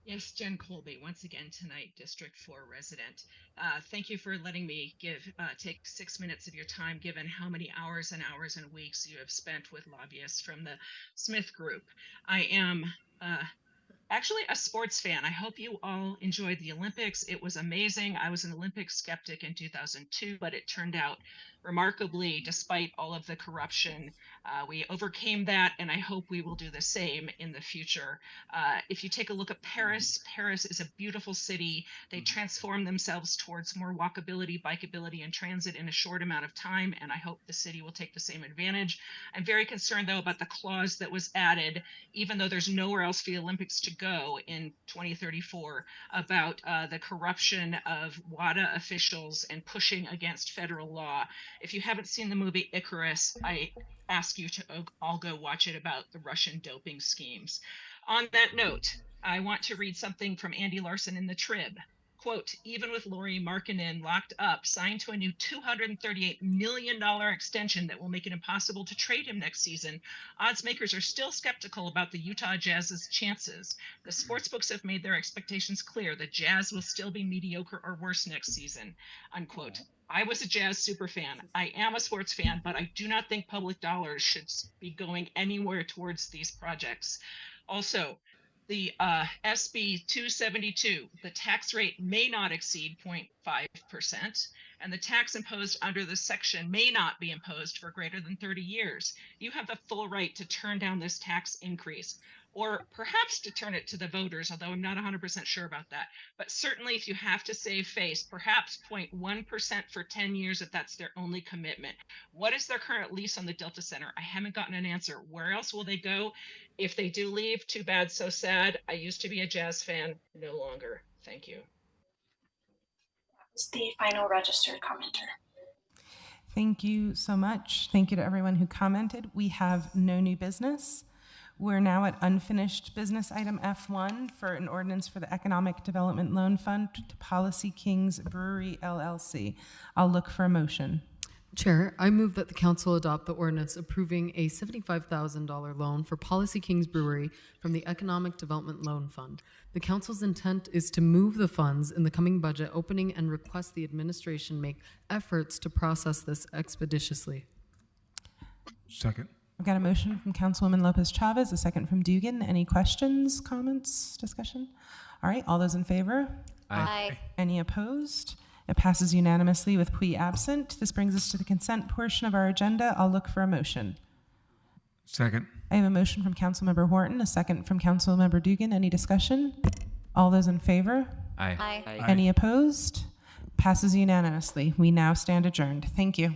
Yes, Jen Colby, once again tonight, District 4 resident. Thank you for letting me take 6 minutes of your time, given how many hours and hours and weeks you have spent with lobbyists from the Smith Group. I am actually a sports fan. I hope you all enjoyed the Olympics. It was amazing. I was an Olympic skeptic in 2002, but it turned out remarkably, despite all of the corruption, we overcame that, and I hope we will do the same in the future. If you take a look at Paris, Paris is a beautiful city. They transformed themselves towards more walkability, bikeability, and transit in a short amount of time, and I hope the city will take the same advantage. I'm very concerned, though, about the clause that was added, even though there's nowhere else for the Olympics to go in 2034, about the corruption of WADA officials and pushing against federal law. If you haven't seen the movie Icarus, I ask you to all go watch it, about the Russian doping schemes. On that note, I want to read something from Andy Larson in the Trib. Quote, even with Lori Markkinen locked up, signed to a new $238 million extension that will make it impossible to trade him next season, odds makers are still skeptical about the Utah Jazz's chances. The sportsbooks have made their expectations clear. The Jazz will still be mediocre or worse next season, unquote. I was a Jazz super fan. I am a sports fan, but I do not think public dollars should be going anywhere towards these projects. Also, the SB 272, the tax rate may not exceed 0.5%, and the tax imposed under this section may not be imposed for greater than 30 years. You have the full right to turn down this tax increase, or perhaps to turn it to the voters, although I'm not 100% sure about that. But certainly if you have to save face, perhaps 0.1% for 10 years if that's their only commitment. What is their current lease on the Delta Center? I haven't gotten an answer. Where else will they go? If they do leave, too bad, so sad. I used to be a Jazz fan, no longer. Thank you. That was the final registered commenter. Thank you so much. Thank you to everyone who commented. We have no new business. We're now at unfinished business item F1 for an ordinance for the Economic Development Loan Fund to Policy Kings Brewery LLC. I'll look for a motion. Chair, I move that the council adopt the ordinance approving a $75,000 loan for Policy Kings Brewery from the Economic Development Loan Fund. The council's intent is to move the funds in the coming budget opening and request the administration make efforts to process this expeditiously. Second. I've got a motion from Councilwoman Lopez Chavez, a second from Dugan. Any questions, comments, discussion? All right, all those in favor? Aye. Any opposed? It passes unanimously with Pui absent. This brings us to the consent portion of our agenda. I'll look for a motion. Second. I have a motion from Councilmember Horton, a second from Councilmember Dugan. Any discussion? All those in favor? Aye. Any opposed? Passes unanimously. We now stand adjourned. Thank you.